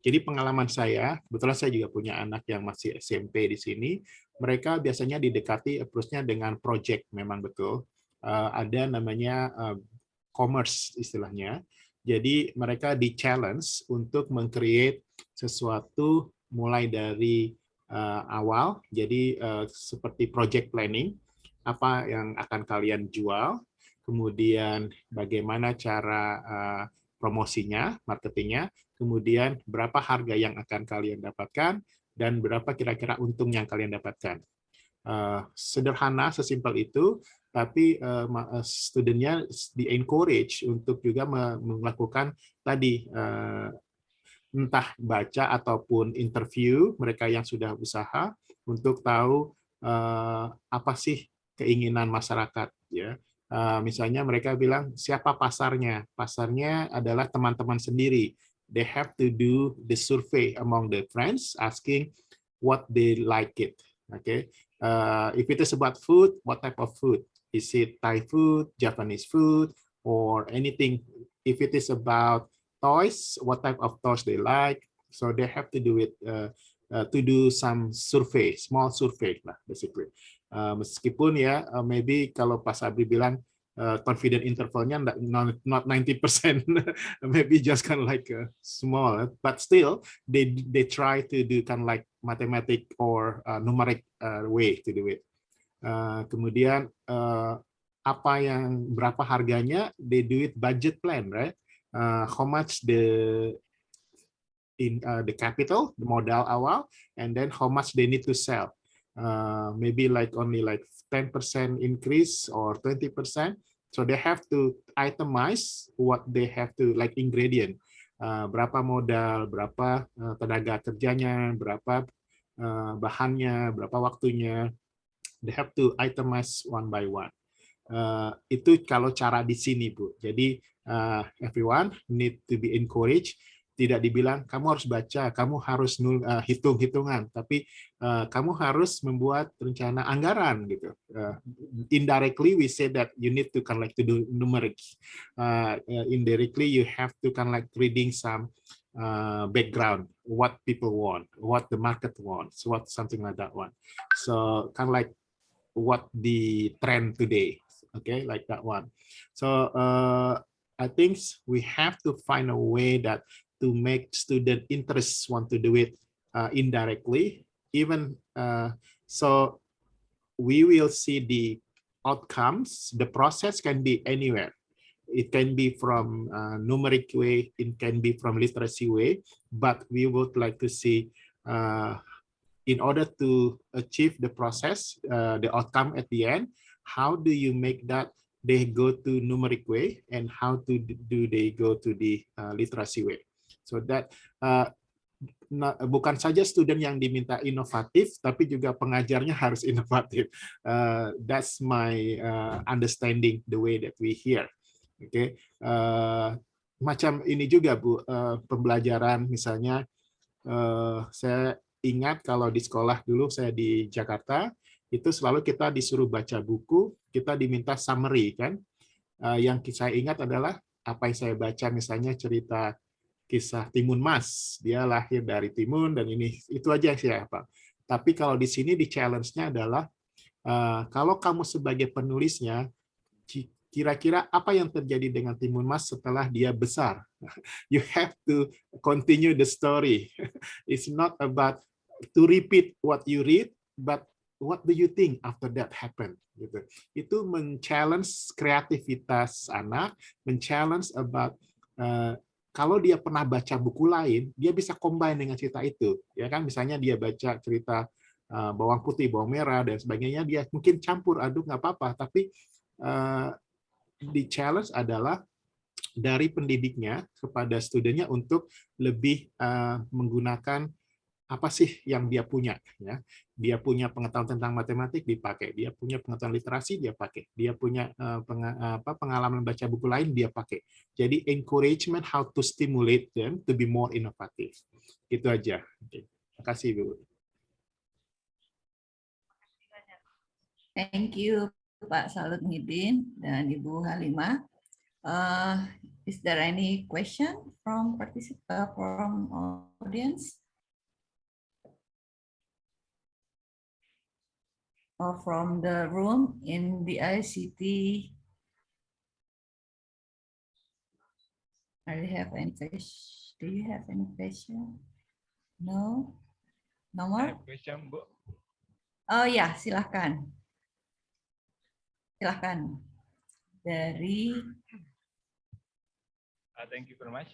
S4: Jadi pengalaman saya, kebetulan saya juga punya anak yang masih SMP di sini, mereka biasanya didekati approach-nya dengan project, memang betul. Ada namanya commerce istilahnya. Jadi mereka di-challenge untuk meng-create sesuatu mulai dari awal, jadi seperti project planning, apa yang akan kalian jual, kemudian bagaimana cara promosinya, marketingnya, kemudian berapa harga yang akan kalian dapatkan, dan berapa kira-kira untung yang kalian dapatkan. Sederhana, sesimpel itu, tapi studentnya di-encourage untuk juga melakukan tadi, entah baca ataupun interview mereka yang sudah usaha untuk tahu apa sih keinginan masyarakat, ya. Misalnya mereka bilang siapa pasarnya? Pasarnya adalah teman-teman sendiri. They have to do the survey among the friends, asking what they like it. Okay, if it is about food, what type of food? Is it Thai food, Japanese food, or anything? If it is about toys, what type of toys they like? So they have to do it to do some survey, small survey lah, basically. Meskipun ya, maybe kalau Pak Sabri bilang confident intervalnya not 90%, maybe just kind of like small, but still they try to do kind of like mathematic or numeric way to do it. Kemudian apa yang berapa harganya, they do it budget plan, right? How much the capital, the modal awal, and then how much they need to sell. Maybe like only like 10% increase or 20%. So they have to itemize what they have to, like ingredient. Berapa modal, berapa tenaga kerjanya, berapa bahannya, berapa waktunya. They have to itemize one by one. Itu kalau cara di sini, Bu. Jadi everyone need to be encouraged. Tidak dibilang kamu harus baca, kamu harus hitung-hitungan, tapi kamu harus membuat rencana anggaran gitu. Indirectly we say that you need to kind of like to do numeric. Indirectly you have to kind of like reading some background, what people want, what the market wants, what something like that one. So kind of like what the trend today, okay, like that one. So I think we have to find a way that to make student interest want to do it indirectly, even so we will see the outcomes. The process can be anywhere. It can be from numeric way, it can be from literacy way, but we would like to see in order to achieve the process, the outcome at the end, how do you make that they go to numeric way, and how do they go to the literacy way? So that bukan saja student yang diminta inovatif, tapi juga pengajarnya harus inovatif. That's my understanding the way that we hear. Okay, macam ini juga Bu, pembelajaran misalnya. Saya ingat kalau di sekolah dulu saya di Jakarta, itu selalu kita disuruh baca buku, kita diminta summary kan. Yang saya ingat adalah apa yang saya baca, misalnya cerita kisah Timun Mas, dia lahir dari timun dan ini itu aja yang saya hafal. Tapi kalau di sini di challenge-nya adalah kalau kamu sebagai penulisnya, kira-kira apa yang terjadi dengan Timun Mas setelah dia besar? You have to continue the story. It's not about to repeat what you read, but what do you think after that happened? Gitu. Itu men-challenge kreativitas anak, men-challenge about kalau dia pernah baca buku lain, dia bisa combine dengan cerita itu, ya kan? Misalnya dia baca cerita bawang putih, bawang merah dan sebagainya, dia mungkin campur aduk nggak apa-apa, tapi di challenge adalah dari pendidiknya kepada studennya untuk lebih menggunakan apa sih yang dia punya, ya. Dia punya pengetahuan tentang matematik dipakai, dia punya pengetahuan literasi dia pakai, dia punya pengalaman baca buku lain dia pakai. Jadi encouragement how to stimulate them to be more innovative. Gitu aja. Oke. Terima kasih Bu.
S2: Thank you, Pak Salut Muhyiddin dan Ibu Halimah. Is there any question from from audience? Or from the room in the ICT? Do you have any question? No? No more?
S6: Question, Bu.
S2: Oh ya, silahkan. Silahkan. Dari
S6: Thank you very much.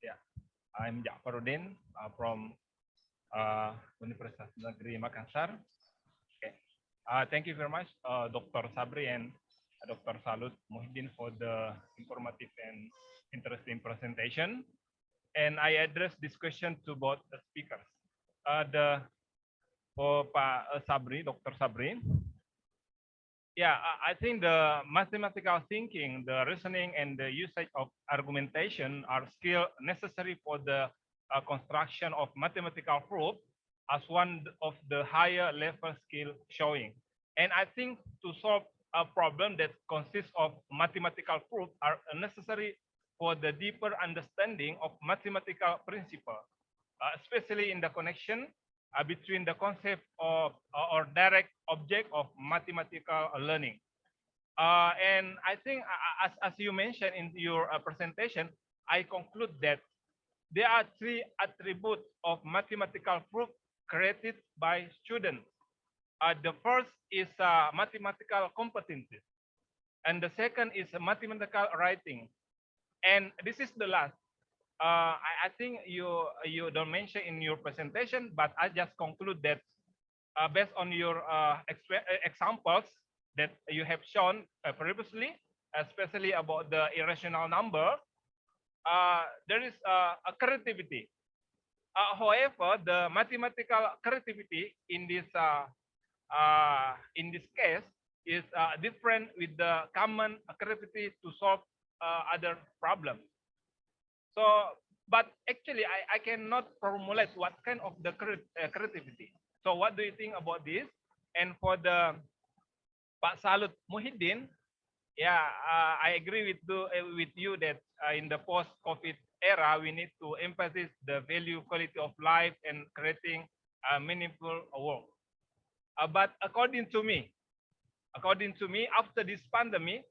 S6: Yeah, I'm Ja'faruddin from Universitas Negeri Makassar. Okay. Thank you very much, Dr. Sabri and Dr. Salut Muhyiddin for the informative and interesting presentation. And I address this question to both the speakers. For Pak Sabri, Dr. Sabri. Yeah, I think the mathematical thinking, the reasoning, and the usage of argumentation are still necessary for the construction of mathematical proof as one of the higher level skill showing. And I think to solve a problem that consists of mathematical proof are necessary for the deeper understanding of mathematical principle, especially in the connection between the concept of or direct object of mathematical learning. And I think, as you mentioned in your presentation, I conclude that there are three attributes of mathematical proof created by students. The first is mathematical competency, and the second is mathematical writing, and this is the last. I think you don't mention in your presentation, but I just conclude that based on your examples that you have shown previously, especially about the irrational number, there is a creativity. However, the mathematical creativity in this case is different with the common creativity to solve other problems. So, but actually, I cannot formulate what kind of the creativity. So, what do you think about this? And for the Pak Salut Muhyiddin, yeah, I agree with you that in the post-COVID era, we need to emphasize the value, quality of life, and creating a meaningful work. But according to me, after this pandemic,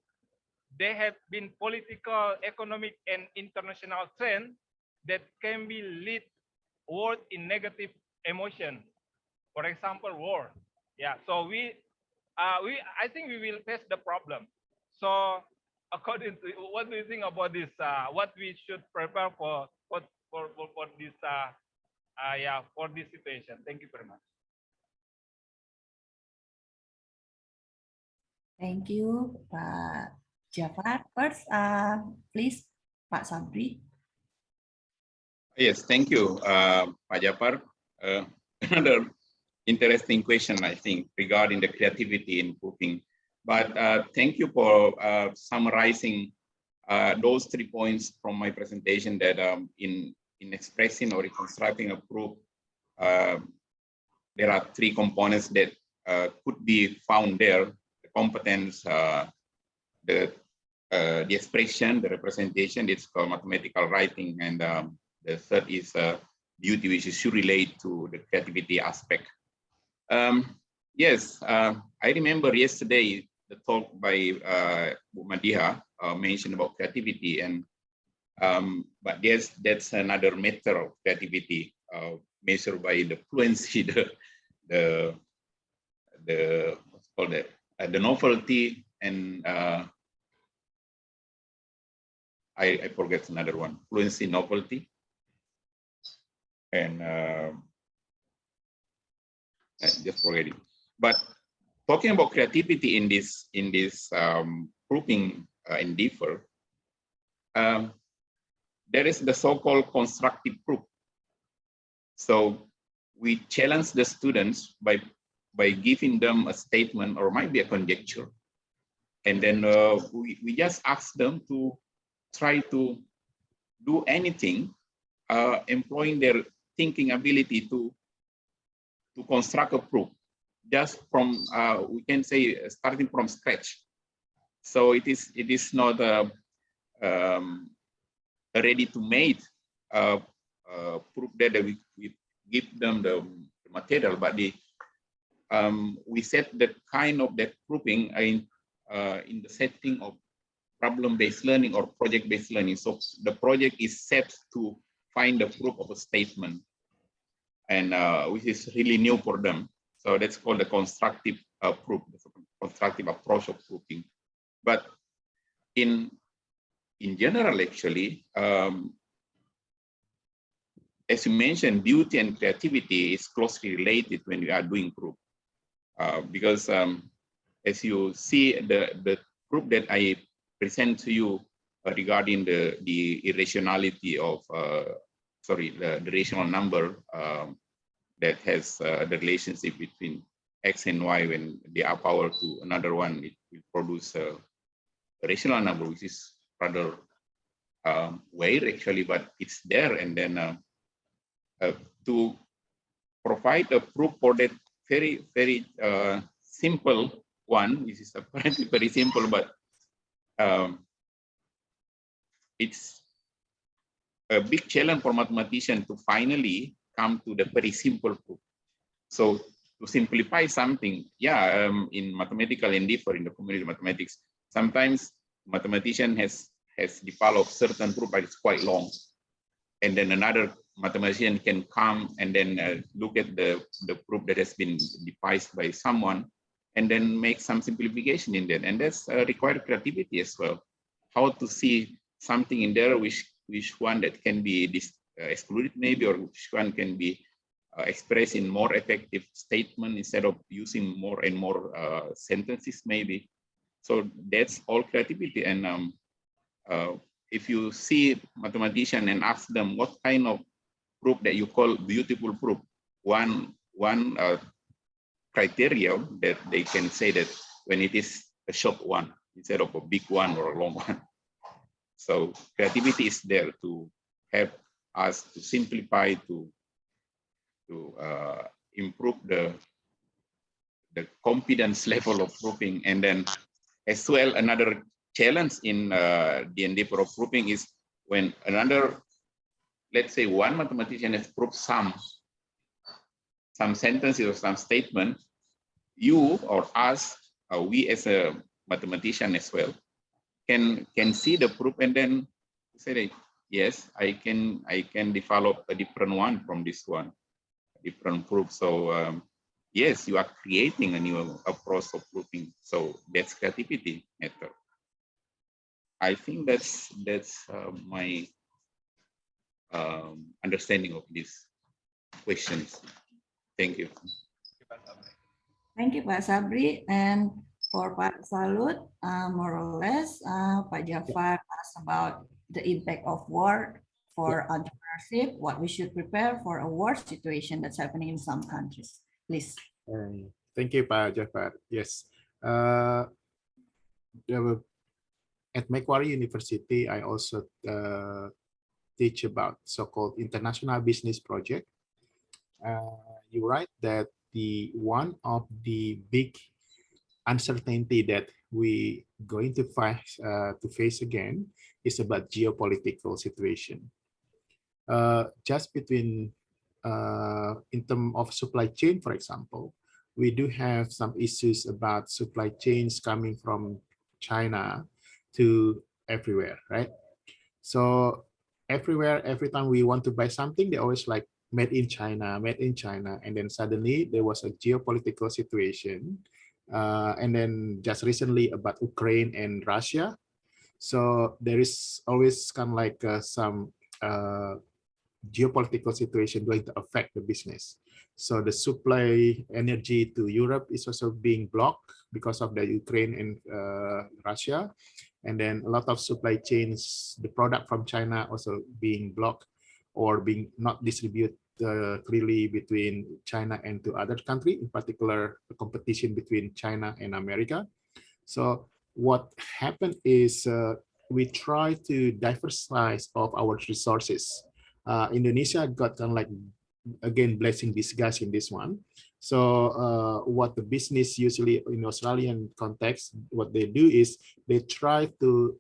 S6: there have been political, economic, and international trends that can be lead world in negative emotion. For example, war. Yeah. So I think we will face the problem. So, according to what do you think about this? What we should prepare for this? For this situation. Thank you very much.
S2: Thank you, Pak Jafar. First, please, Pak Sabri.
S3: Yes, thank you, Pak Jafar. Another interesting question, I think, regarding the creativity in proofing. But thank you for summarizing those 3 points from my presentation that in expressing or reconstructing a proof, there are 3 components that could be found there: the competence, the expression, the representation. It's called mathematical writing, and the third is beauty, which is should relate to the creativity aspect. Yes, I remember yesterday the talk by Bu Madiha mentioned about creativity, and but that's another matter of creativity measured by the fluency, the what's called that, the novelty, and I forget another one, fluency, novelty, and I just forget it. But talking about creativity in this proofing endeavor, there is the so-called constructive proof. So we challenge the students by giving them a statement or might be a conjecture, and then we just ask them to try to do anything, employing their thinking ability to to construct a proof just from, we can say, starting from scratch. So it is not a ready to make proof that we give them the material, but we set that kind of that proofing in the setting of problem-based learning or project-based learning. So the project is set to find the proof of a statement, and which is really new for them. So that's called the constructive proof, the constructive approach of proofing. But in general, actually, as you mentioned, beauty and creativity is closely related when we are doing proof, because as you see, the proof that I present to you regarding the irrationality of, the rational number that has the relationship between x and y, when they are power to another one, it will produce a rational number, which is rather weird actually, but it's there. And then to provide a proof for that very, very simple one, this is apparently very simple, but it's a big challenge for mathematicians to finally come to the very simple proof. So to simplify something, in mathematical endeavor, in the community of mathematics, sometimes mathematician has developed certain proof, but it's quite long. And then another mathematician can come and then look at the proof that has been devised by someone and then make some simplification in that. And that's required creativity as well. How to see something in there, which one that can be excluded maybe, or which one can be expressed in more effective statement instead of using more and more sentences maybe. So that's all creativity. And if you see mathematician and ask them what kind of proof that you call beautiful proof, one criteria that they can say that when it is a short one instead of a big one or a long one. So creativity is there to help us to simplify, to improve the confidence level of proofing. And then as well, another challenge in the endeavor of proofing is when another, let's say one mathematician has proved some sentences or some statement, you or us, we as a mathematician as well, can see the proof and then say that, yes, I can develop a different one from this one, different proof. So yes, you are creating a new approach of proofing. So that's creativity method. I think that's my understanding of these questions. Thank you.
S2: Thank you, Pak Sabri. And for Pak Salut, more or less, Pak Jafar asked about the impact of war for entrepreneurship, what we should prepare for a war situation that's happening in some countries. Please.
S4: Thank you, Pak Jafar. Yes. At Macquarie University, I also teach about so-called international business project. You're right that one of the big uncertainty that we going to face again is about geopolitical situation. Just between in terms of supply chain, for example, we do have some issues about supply chains coming from China to everywhere, right? So everywhere, every time we want to buy something, they always like made in China, and then suddenly there was a geopolitical situation, and then just recently about Ukraine and Russia. So there is always kind of like some geopolitical situation going to affect the business. So the supply energy to Europe is also being blocked because of the Ukraine and Russia. And then a lot of supply chains, the product from China also being blocked or being not distributed clearly between China and to other countries, in particular the competition between China and America. So what happened is we try to diversify of our resources. Indonesia got kind of like again, blessing disguise in this one. So what the business usually in Australian context, what they do is they try to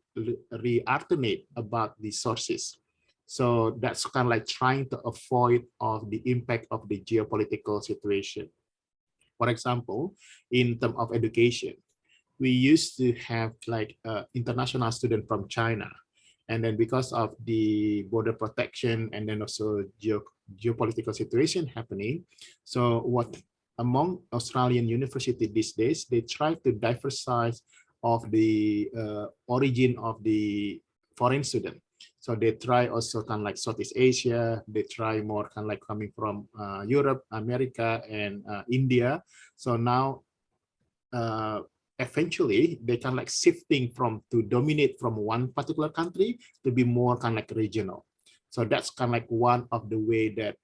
S4: re-alternate about the sources. So that's kind of like trying to avoid of the impact of the geopolitical situation. For example, in terms of education, we used to have like international student from China. And then because of the border protection and then also geopolitical situation happening, so what among Australian university these days, they try to diversify of the origin of the foreign student. So they try also kind of like Southeast Asia, they try more kind of like coming from Europe, America, and India. So now eventually they can like shifting from to dominate from one particular country to be more kind of like regional. So that's kind of like one of the way that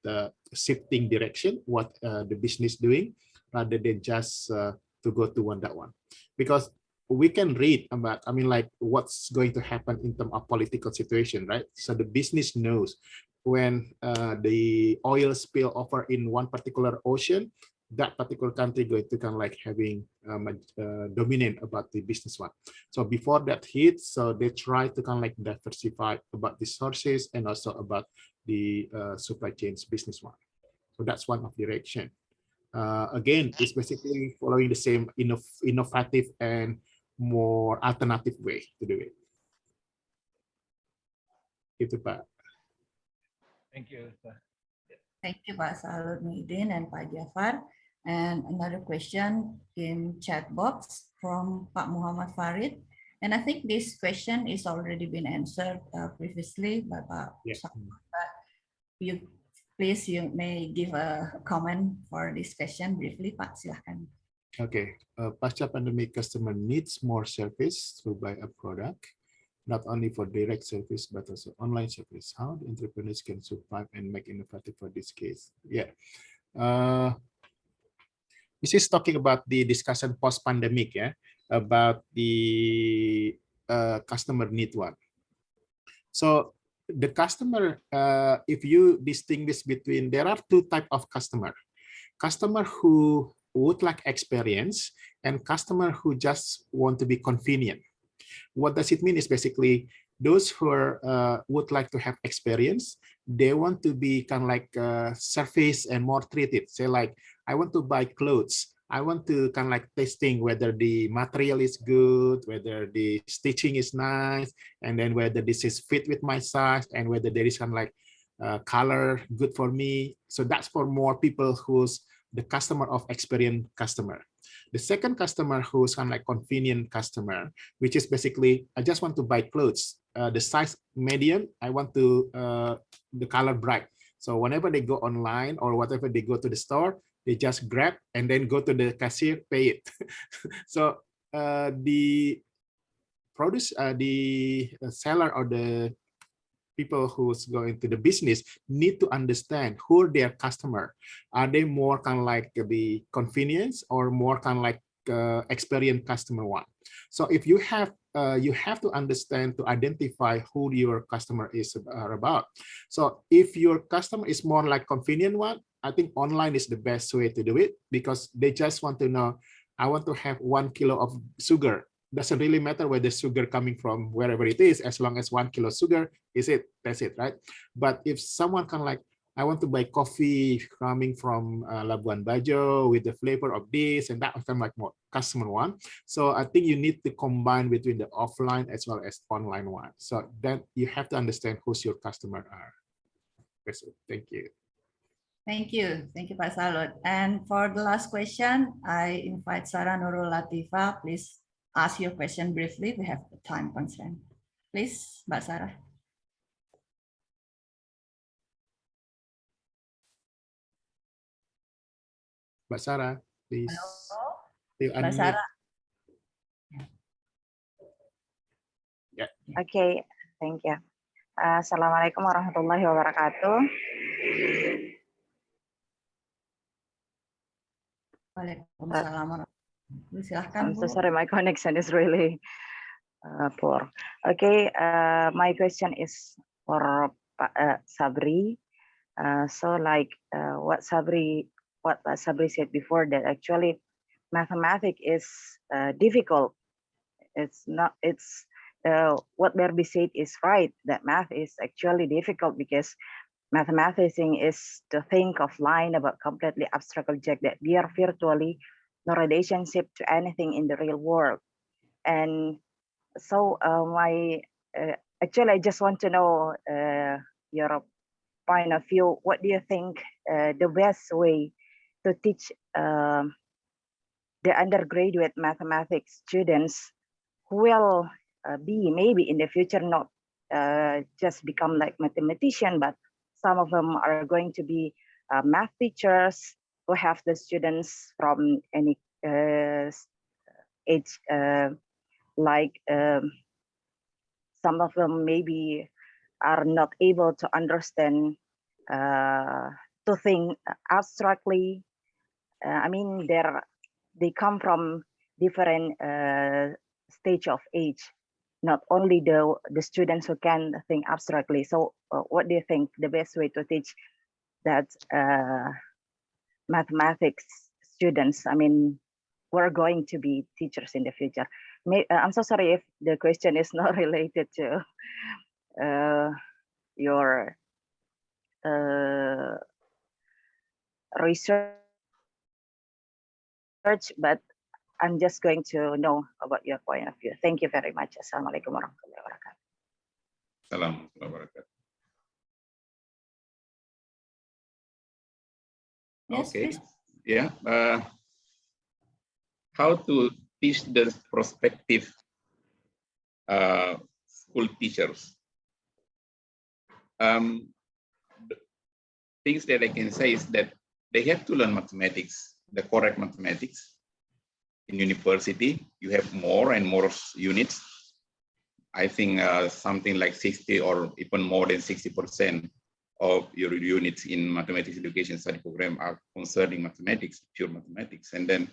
S4: shifting direction what the business doing rather than just to go to that one, because we can read about, I mean, like what's going to happen in terms of political situation, right? So the business knows when the oil spill over in one particular ocean, that particular country going to kind of like having dominant about the business one. So before that hits, so they try to kind of like diversify about the sources and also about the supply chains business one. So that's one of the direction. Again, it's basically following the same innovative and more alternative way to do it. Itu Pak.
S6: Thank you, sir.
S2: Thank you, Pak Salahuddin and Pak Jafar. And another question in chat box from Pak Muhammad Farid. And I think this question is already been answered previously by Pak.
S4: Yeah.
S2: But you may give a comment for this question briefly, Pak. Silahkan.
S4: Okay. Pasca pandemic, customer needs more service to buy a product, not only for direct service, but also online service. How the entrepreneurs can survive and make innovative for this case? Yeah. This is talking about the discussion post-pandemic, yeah, about the customer need one. So the customer, if you distinguish between, there are two types of customer who would like experience and customer who just want to be convenient. What does it mean is basically those who are, would like to have experience, they want to be kind of like surface and more treated. Say like, I want to buy clothes. I want to kind of like testing whether the material is good, whether the stitching is nice, and then whether this is fit with my size, and whether there is kind of like color good for me. So that's for more people who's the customer of experienced customer. The second customer who's kind of like convenient customer, which is basically, I just want to buy clothes. The size medium, I want to the color bright. So whenever they go online or whatever they go to the store, they just grab and then go to the cashier, pay it. So the seller or the people who's going to the business need to understand who are their customer. Are they more kind of like the convenience or more kind of like experienced customer one? So if you have to understand to identify who your customer is about. So if your customer is more like convenient one, I think online is the best way to do it, because they just want to know, I want to have 1 kilo of sugar. Doesn't really matter where the sugar coming from, wherever it is, as long as 1 kilo sugar is it, that's it, right? But if someone kind of like, I want to buy coffee coming from Labuan Bajo with the flavor of this and that, kind of like more customer one. So I think you need to combine between the offline as well as online one. So then you have to understand who's your customer are. That's it. Thank you.
S2: Thank you. Thank you, Pak Salud. And for the last question, I invite Sarah Nurul Latifa. Please ask your question briefly. We have the time constraint. Please, Mbak Sarah.
S4: Mbak Sarah, please.
S2: Halo, Mbak Sarah.
S4: Yeah.
S7: Okay, thank you. Assalamualaikum warahmatullahi wabarakatuh.
S2: Waalaikumsalam. Silahkan,
S7: I'm so
S2: Bu.
S7: sorry, my connection is really poor. Okay, my question is for Pak Sabri. So like what Sabri said before, that actually mathematics is difficult. It's not. It's what Barbie said is right. That math is actually difficult because mathematics is to think of line about completely abstract object that bear virtually no relationship to anything in the real world. And so actually, I just want to know your point of view. What do you think the best way to teach the undergraduate mathematics students who will be maybe in the future not just become like mathematician, but some of them are going to be math teachers who have the students from any age, like some of them maybe are not able to understand to think abstractly. I mean, they come from different stage of age, not only the students who can think abstractly. So what do you think the best way to teach that mathematics students, I mean, we're going to be teachers in the future? I'm so sorry if the question is not related to your research, but I'm just going to know about your point of view. Thank you very much. Assalamualaikum warahmatullahi wabarakatuh.
S3: Assalamualaikum warahmatullahi wabarakatuh.
S2: Yes,
S3: Okay.
S2: please.
S3: Yeah. How to teach the prospective school teachers? Things that I can say is that they have to learn mathematics, the correct mathematics. In university, you have more and more units. I think something like 60 or even more than 60% of your units in mathematics education study program are concerning mathematics, pure mathematics. And then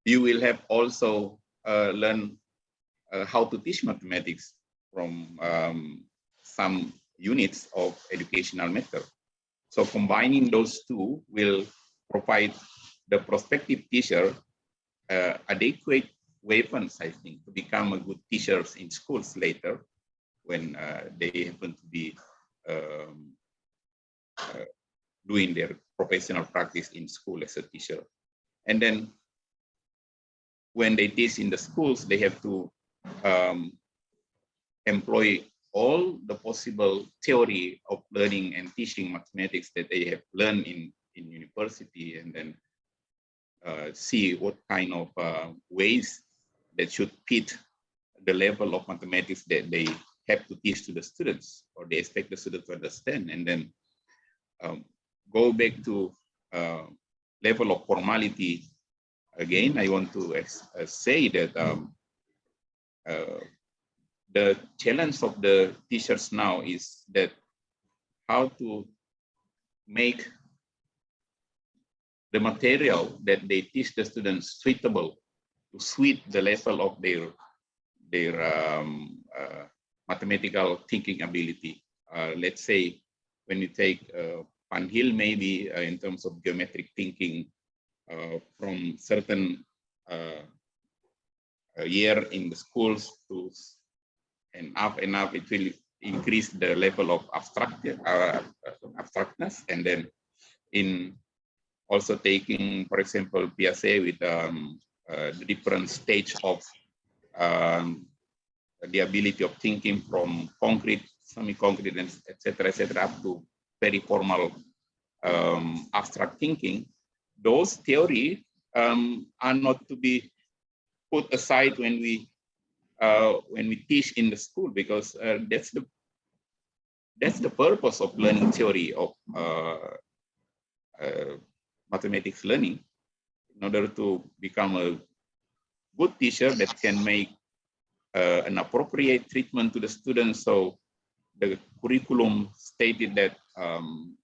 S3: you will have also learn how to teach mathematics from some units of educational method. So combining those two will provide the prospective teacher adequate weapons, I think, to become a good teachers in schools later when they happen to be doing their professional practice in school as a teacher. And then when they teach in the schools, they have to employ all the possible theory of learning and teaching mathematics that they have learned in university, and then see what kind of ways that should fit the level of mathematics that they have to teach to the students, or they expect the students to understand, and then go back to level of formality. Again, I want to say that the challenge of the teachers now is that how to make the material that they teach the students suitable to suit the level of their mathematical thinking ability. Let's say when you take Panhil, maybe in terms of geometric thinking from certain year in the schools to and up, it will increase the level of abstractness. And then in also taking, for example, Piaget with the different stage of the ability of thinking from concrete, semi-concrete, and etc., up to very formal abstract thinking. Those theory are not to be put aside when we teach in the school, because that's the purpose of learning theory of mathematics learning, in order to become a good teacher that can make an appropriate treatment to the students. So the curriculum stated that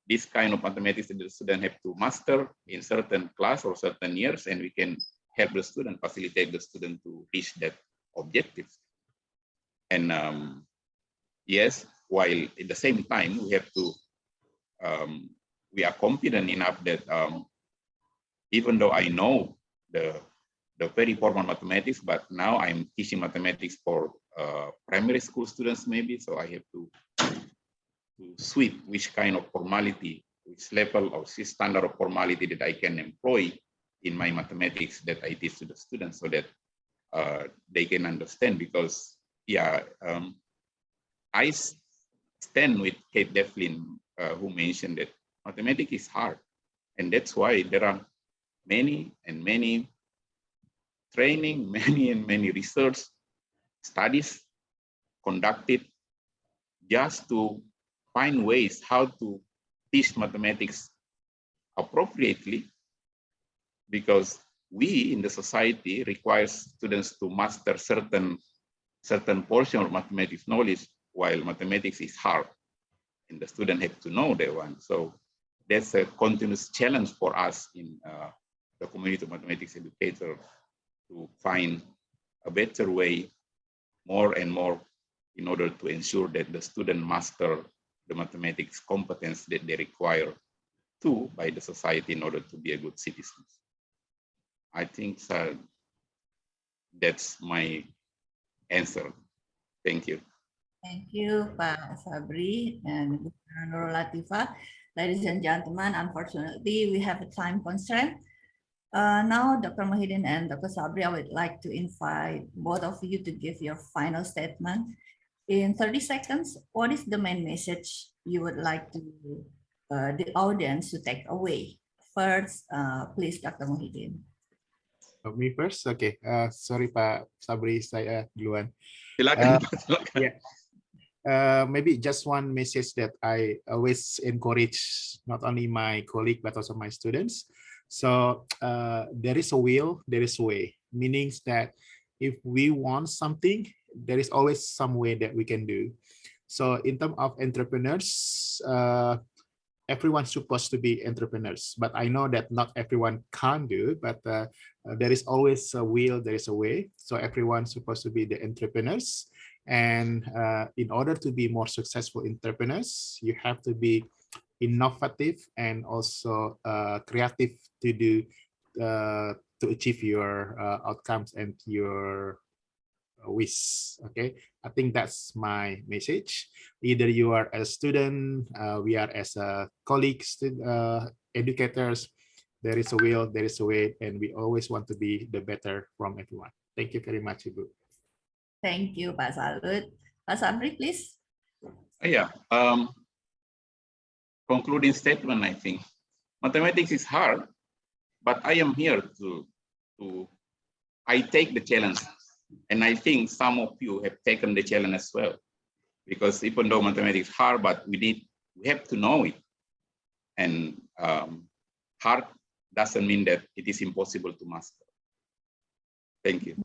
S3: this kind of mathematics that the student have to master in certain class or certain years, and we can help the student, facilitate the student to reach that objective. And yes, while at the same time we have to, we are confident enough that even though I know the very formal mathematics, but now I'm teaching mathematics for primary school students maybe, so I have to switch which kind of formality, which level or standard of formality that I can employ in my mathematics that I teach to the students, so that they can understand. Because yeah, I stand with Kate Devlin, who mentioned that mathematics is hard, and that's why there are many and many training, many and many research studies conducted just to find ways how to teach mathematics appropriately, because we in the society requires students to master certain portion of mathematics knowledge, while mathematics is hard and the student have to know that one. So that's a continuous challenge for us in the community of mathematics educators to find a better way, more and more, in order to ensure that the student master the mathematics competence that they require to by the society in order to be a good citizen. I think that's my answer. Thank you.
S2: Thank you, Pak Sabri and Bu Nurul Latifah. Ladies and gentlemen, unfortunately, we have a time constraint. Now, Dr. Muhyiddin and Dr. Sabri, I would like to invite both of you to give your final statement. In 30 seconds, what is the main message you would like to the audience to take away? First, please, Dr. Muhyiddin.
S4: Me first, okay. Sorry Pak Sabri, saya duluan.
S3: Silakan.
S4: Yeah. Maybe just one message that I always encourage not only my colleague but also my students. So there is a will, there is a way. Meaning that if we want something, there is always some way that we can do. So in terms of entrepreneurs, everyone's supposed to be entrepreneurs, but I know that not everyone can do, but there is always a will, there is a way. So everyone's supposed to be the entrepreneurs. And in order to be more successful entrepreneurs, you have to be innovative and also creative to do to achieve your outcomes and your wish. Okay, I think that's my message. Either you are a student, we are as a colleagues, educators, there is a will, there is a way, and we always want to be the better from everyone. Thank you very much, Ibu.
S2: Thank you, Pak Salut. Pak Sabri, please.
S3: Yeah. Concluding statement, I think mathematics is hard, but I am here to I take the challenge. And I think some of you have taken the challenge as well, because even though mathematics is hard, but we have to know it. And hard doesn't mean that it is impossible to master. Thank you.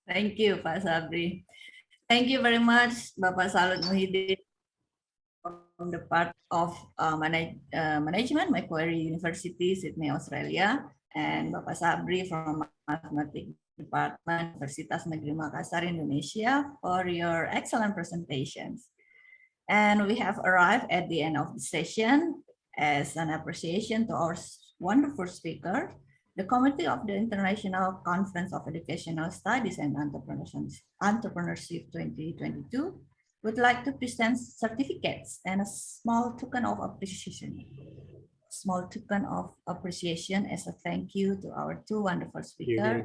S2: Thank you, Pak Sabri. Thank you very much, Bapak Salut Muhyiddin, from the part of management, Macquarie University, Sydney, Australia, and Bapak Sabri from Mathematics Department, Universitas Negeri Makassar, Indonesia, for your excellent presentations. And we have arrived at the end of the session. As an appreciation to our wonderful speaker, the Committee of the International Conference of Educational Studies and Entrepreneurship 2022 would like to present certificates and a small token of appreciation. Small token of appreciation as a thank you to our two wonderful speakers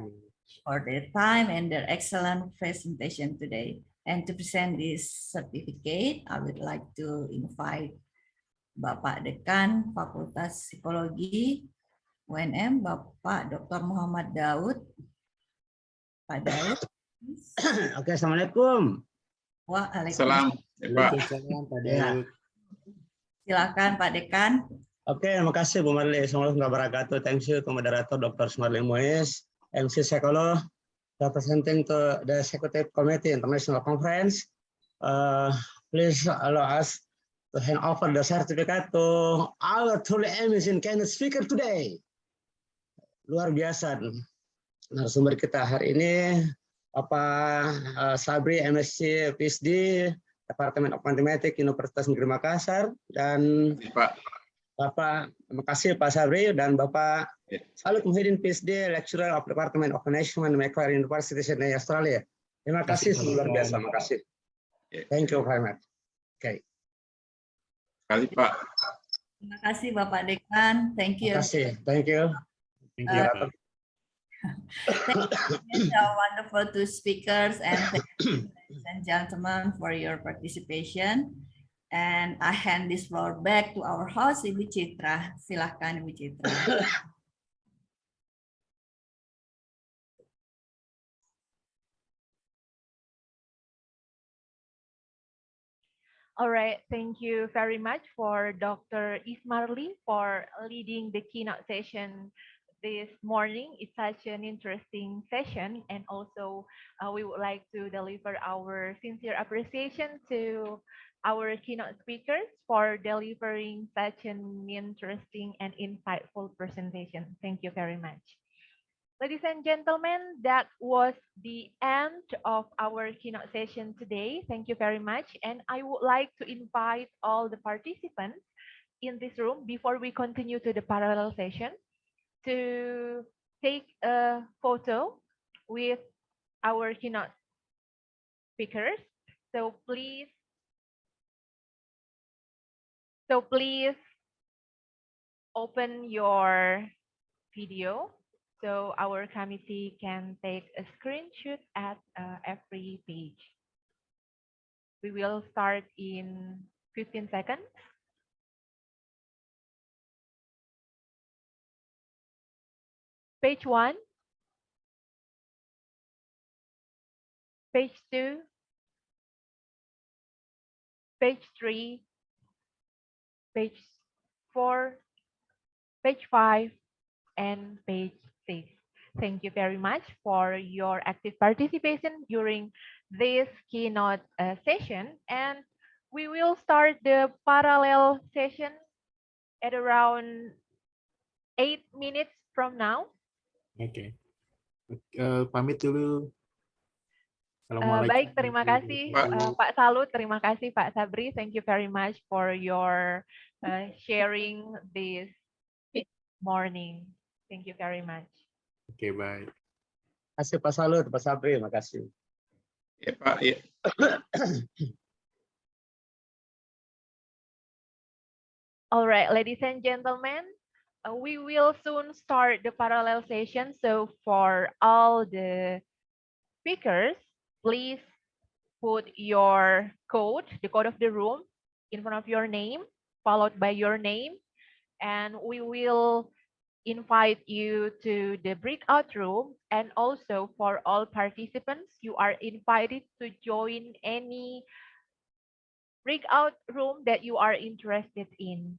S2: for their time and their excellent presentation today. And to present this certificate, I would like to invite Bapak Dekan Fakultas Psikologi UNM, Bapak Dr. Muhammad Daud. Pak Daud.
S8: Oke, Assalamualaikum.
S3: Salam, Pak.
S4: Pak Daud.
S2: Silakan Pak Dekan.
S8: Oke, terima kasih Bu Marli. Assalamualaikum warahmatullahi wabarakatuh. Thank you to moderator Dr. Sumarli Mois, MC Sekolo, representing to the Executive Committee International Conference. Please allow us to hand over the certificate to our truly amazing keynote speaker today. Luar biasa narasumber kita hari ini, Bapak Sabri, MSc, PhD, Departemen of Mathematics Universitas Negeri Makassar, dan
S3: Pak.
S8: Bapak, terima kasih Pak Sabri, dan Bapak Salut Muhyiddin PhD, Lecturer of Department of Management Macquarie University Sydney, Australia. Terima kasih, luar biasa, terima kasih. Thank you very much. Oke.
S3: Kali Pak.
S2: Terima kasih Bapak Dekan. Thank you.
S8: Terima kasih. Thank you.
S4: Thank you, Pak.
S2: Thank you, wonderful two speakers, and thank you, ladies and gentlemen, for your participation. And I hand this floor back to our host, Ibu Citra. Silahkan, Ibu Citra.
S1: All right, thank you very much for Dr. Ismarli for leading the keynote session this morning. It's such an interesting session, and also we would like to deliver our sincere appreciation to our keynote speakers for delivering such an interesting and insightful presentation. Thank you very much. Ladies and gentlemen, that was the end of our keynote session today. Thank you very much. And I would like to invite all the participants in this room before we continue to the parallel session to take a photo with our keynote speakers. So please open your video so our committee can take a screenshot at every page. We will start in 15 seconds. Page 1, page 2, page 3, page 4, page 5, and page 6. Thank you very much for your active participation during this keynote session. And we will start the parallel session at around 8 minutes from now.
S4: Oke. Pamit dulu. Assalamualaikum.
S1: Baik, terima kasih Pak Salut, terima kasih Pak Sabri. Thank you very much for your sharing this morning. Thank you very much.
S4: Oke, baik.
S8: Terima kasih Pak Salut, Pak Sabri, terima kasih.
S3: Ya Pak. Ya.
S1: All right, ladies and gentlemen, we will soon start the parallel session. So for all the speakers, please put your code, the code of the room, in front of your name, followed by your name. And we will invite you to the breakout room. And also for all participants, you are invited to join any breakout room that you are interested in.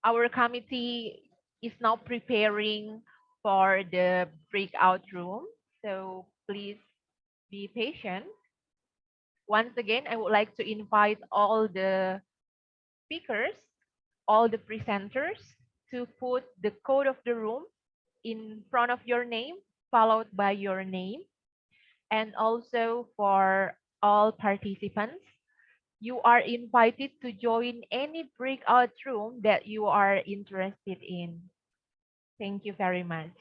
S1: Our committee is now preparing for the breakout room, so please be patient. Once again, I would like to invite all the speakers, all the presenters to put the code of the room in front of your name, followed by your name. And also for all participants, you are invited to join any breakout room that you are interested in. Thank you very much.